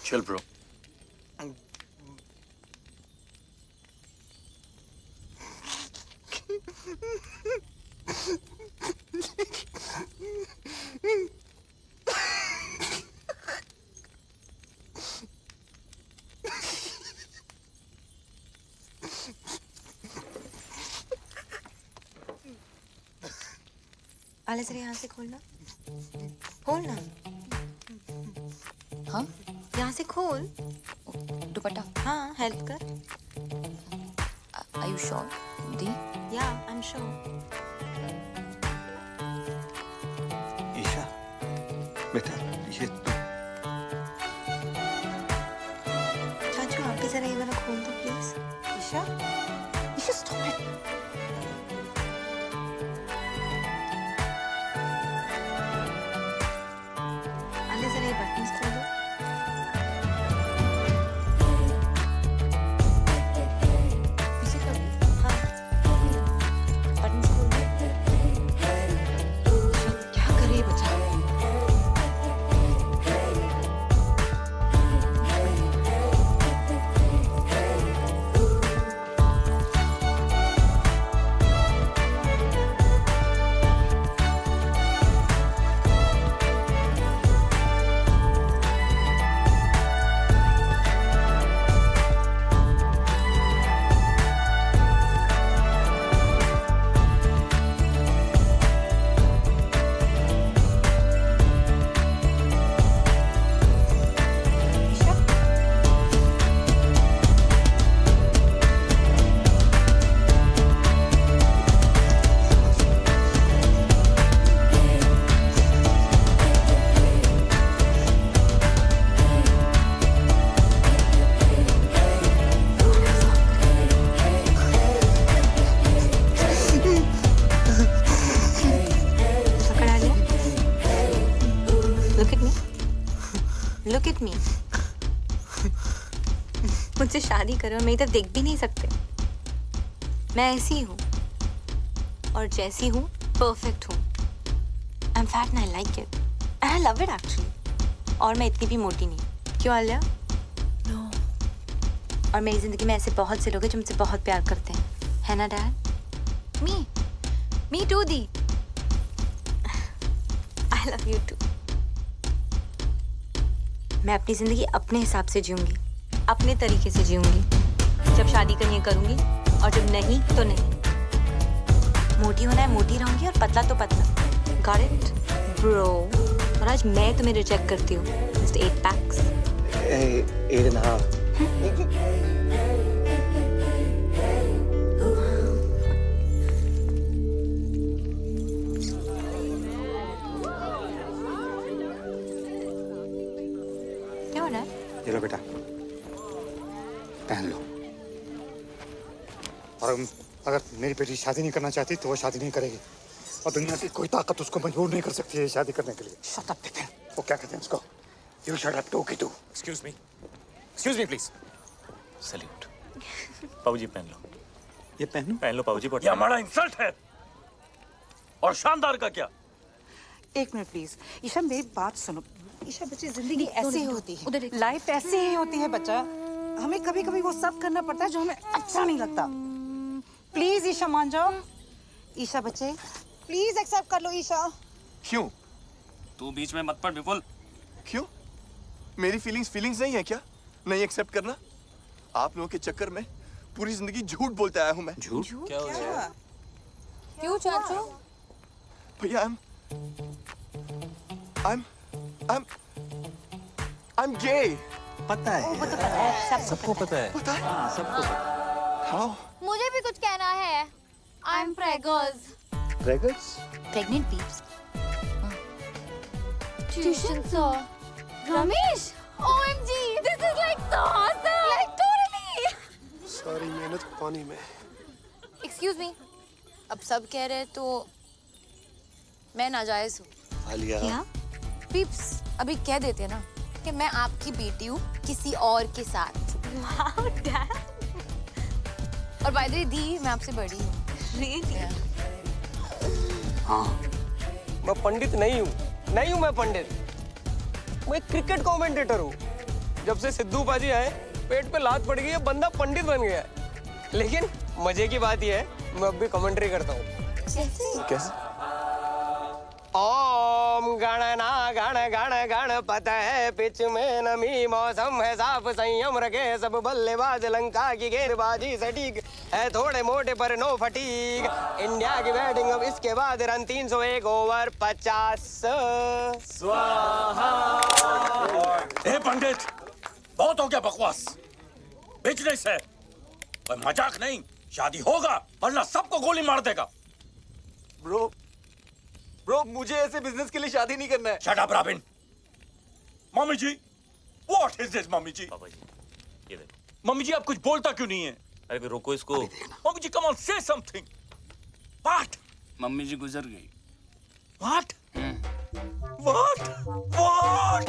Chill, bro. आले जरा यहाँ से खोलना, खोलना। हाँ यहाँ से खोल। दुपट्टा। हाँ हेल्प कर। Are you sure? The? Yeah, I'm sure. Isha बेटा ये चाचू आप भी जरा ये वाला खोल दो please. Isha, Isha stop it. आले जरा ये बटन्स खोल दो। पीछे कर दो। हाँ। बटन्स खोल दो। क्या कर रही है बच्चा? पकड़ा लिया? Look at me. Look at me. मुझसे शादी करो और मेरी तरफ देख भी नहीं सकते। मैं ऐसी ही हूँ और जैसी हूँ परफेक्ट हूँ। I'm fat and I like it. And I love it actually. और मैं इतनी भी मोटी नहीं। क्यों आलिया? No. और मेरी जिंदगी में ऐसे बहुत से लोग हैं जो मुझसे बहुत प्यार करते हैं, है ना dad? Me too the. I love you too. मैं अपनी जिंदगी अपने हिसाब से जीऊंगी, अपने तरीके से जीऊंगी। जब शादी करनी है करूंगी और जब नहीं तो नहीं। मोटी होना है मोटी रहूंगी और पतला तो पतला। Got it, bro? और आज मैं तुम्हें रिजेक्ट करती हूँ। Just 8 packs. 8.5. क्या हो रहा है? ये लो बेटा, पहन लो। और अगर मेरी बेटी शादी नहीं करना चाहती तो वो शादी नहीं करेगी और दुनिया की कोई ताकत उसको मजबूर नहीं कर सकती है शादी करने के लिए। Shut up, Bipin. वो क्या कहते हैं उसको? You shut up, टोकी तू। Excuse me. Excuse me, please. Salute. पाऊजी पहन लो। ये पहन लो पाऊजी। ये हमारा इंसल्ट है। और शानदार का क्या? एक मिनट प्लीज। ईशा मेरी बात सुनो। ईशा बच्ची जिंदगी ऐसे ही होती है, लाइफ ऐसे ही होती है बच्चा। हमें कभी कभी वो सब करना पड़ता है जो हमें अच्छा नहीं लगता। प्लीज ईशा मान जाओ। ईशा बच्चे प्लीज एक्सेप्ट कर लो ईशा। क्यों? तू बीच में मत पड़ विपुल। क्यों? मेरी फीलिंग्स नहीं है क्या? नहीं एक्सेप्ट करना? आप लोगों के चक्कर में पूरी जिंदगी झूठ बोलते आया हूँ मैं। झूठ? क्या हो गया? क्यों चाचू? भैया I'm gay. पता है। सबको पता है। पता है? सबको पता। How? मुझे भी कुछ कहना है। I'm preggers. Preggers? Pregnant peeps. Tuition sir. Ramesh. OMG. This is like so awesome. Like totally. सारी मेहनत पानी में। Excuse me. अब सब कह रहे हैं तो मैं नाजायज हूँ। आलिया। क्या? पीप्स अभी कह देते हैं ना कि मैं आपकी बेटी हूँ किसी और के साथ। Wow, Dad. और बाय द वे दी मैं आपसे बड़ी हूँ। Really? हाँ। मैं पंडित नहीं हूँ मैं पंडित। मैं एक क्रिकेट कमेंटेटर हूँ। जब से सिद्धू पाजी आए पेट पे लात पड़ गई है, बंदा पंडित बन गया है। लेकिन मजे की बात यह है मैं अब भी कमेंट्री करता हूँ। कैसे? ओम गणना गण गण गणपत है पिच में नमी मौसम है साफ संयम रखे सब बल्लेबाज लंका की गेंदबाजी सटीक है थोड़े मोटे पर नो फटीक इंडिया की बैटिंग अब इसके बाद रन 301 ओवर 50 स्वाहा। ए पंडित, बहुत हो गया बकवास। बिजनेस है, कोई मजाक नहीं। शादी होगा वरना सबको गोली मार देगा। ब्रो मुझे ऐसे बिजनेस के लिए शादी नहीं करना है। Shut up Robin. मम्मी जी, व्हाट इज दिस मम्मी जी? पापा जी, ये देखो। मम्मी जी आप कुछ बोलता क्यों नहीं है? अरे फिर रोको इसको। मम्मी जी come on say something. What? Mummy जी गुजर गई। व्हाट? व्हाट? व्हाट?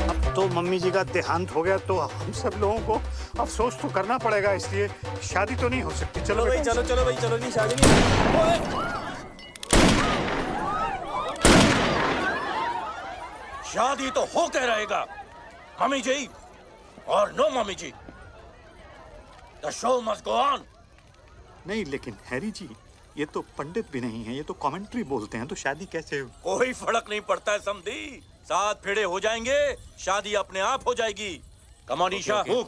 अब तो मम्मी जी का देहांत हो गया तो हम सब लोगों को अफसोस तो करना पड़ेगा, इसलिए शादी तो नहीं हो सकती। चलो भाई, चलो भाई, चलो नहीं शादी नहीं। शादी तो होके रहेगा मम्मी जी और नो मम्मी जी। The show must go on. नहीं लेकिन हैरी जी, ये तो पंडित भी नहीं है, ये तो कमेंट्री बोलते हैं, तो शादी कैसे हो? कोई फर्क नहीं पड़ता है समधी। 7 फेरे हो जाएंगे, शादी अपने आप हो जाएगी। Come on Isha, move.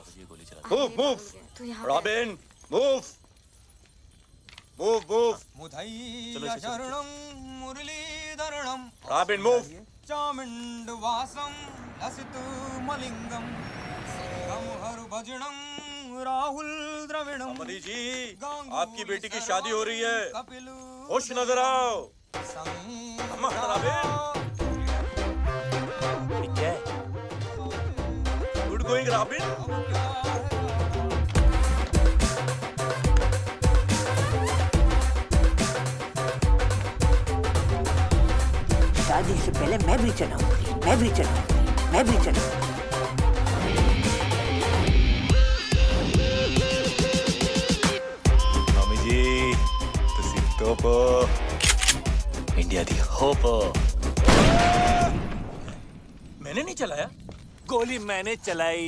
Robin, move. Robin move. चामुंडवासम लसित मलिंगम श्रीरम हर भजनम राहुल द्रविणम। समधी जी, आपकी बेटी की शादी हो रही है, खुश नजर आओ। क्या है? Good going robin. शादी से पहले मैं भी चलाऊंगी। मम्मी जी, तुसी टॉप इंडिया दी होप। मैंने नहीं चलाया। गोली मैंने चलाई।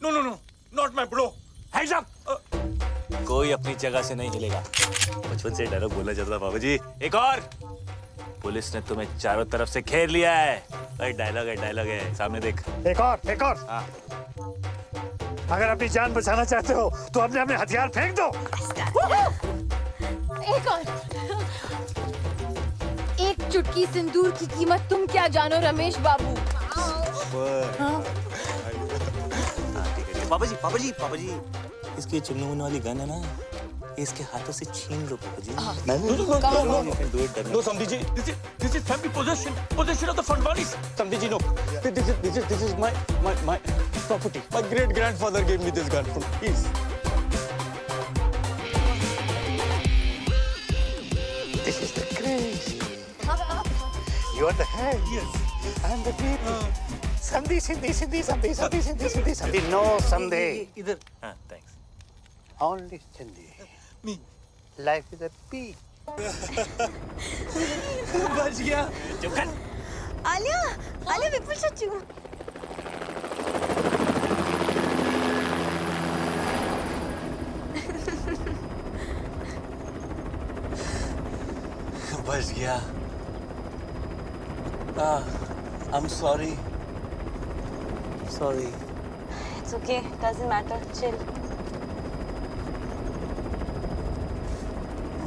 No, not my bro. Hands up. कोई अपनी जगह से नहीं हिलेगा। बचपन से डायलॉग बोला जाता था बाबूजी। एक और, पुलिस ने तुम्हें चारों तरफ से घेर लिया है। डायलॉग है, सामने देख। एक और। हाँ। अगर अपनी जान बचाना चाहते हो तो अपने हथियार फेंक दो। एक और। एक चुटकी सिंदूर की कीमत तुम क्या जानो रमेश बाबू। पापा जी, इसकी चुन्नू वाली गन है ना, इसके हाथों से छीन लो पापा जी। नो समधी जी, this is family possession of the Fandwanis. समधी जी, no. This is my property. My great grandfather gave me this gun. Please. This is the crazy. You are the head. Yes. I'm the people. Sandhi. No Sandhi. इधर. हाँ, thanks. Only Sandhi. Me. Life is a peak. बच गया। चुप कर। आलिया विपुल चच्चू। बच गया। I'm sorry. It's okay, doesn't matter, chill.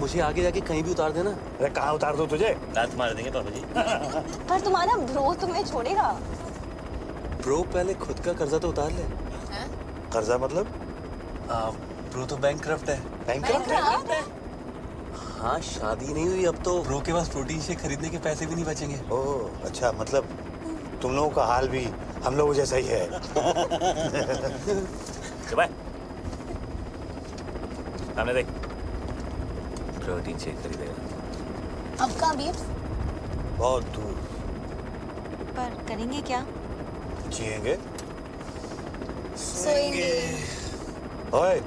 मुझे आगे जाके कहीं भी उतार देना। अरे कहाँ उतार दो तुझे? दांत मार देंगे पापा जी। पर तुम्हारा ब्रो तुम्हें छोड़ेगा। ब्रो पहले खुद का कर्जा तो उतार ले। कर्जा मतलब? ब्रो तो बैंकक्रप्ट है। बैंकक्रप्ट? हाँ, शादी नहीं हुई अब तो ब्रो के पास प्रोटीन शेक खरीदने के पैसे भी नहीं बचेंगे। ओह अच्छा, मतलब तुम लोगों का हाल भी हम लोगों जैसा ही है। सामने देख, प्रोटीन शेक खरीदेगा। अब कहाँ बीप्स? बहुत दूर। पर करेंगे क्या? जिएंगे, सोएंगे। ओए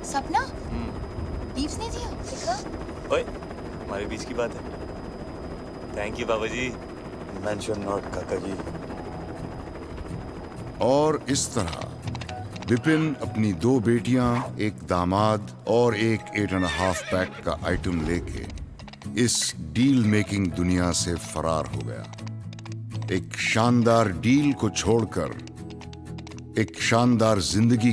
सपना लीव्स नहीं दिया देखा। ओए हमारे बीच की बात है। थैंक यू बाबा जी। मेंशन नॉट काका जी। और इस तरह विपिन अपनी 2 बेटियां, एक दामाद और एक 8.5 पैक का आइटम लेके इस डील मेकिंग दुनिया से फरार हो गया। एक शानदार डील को छोड़कर एक शानदार जिंदगी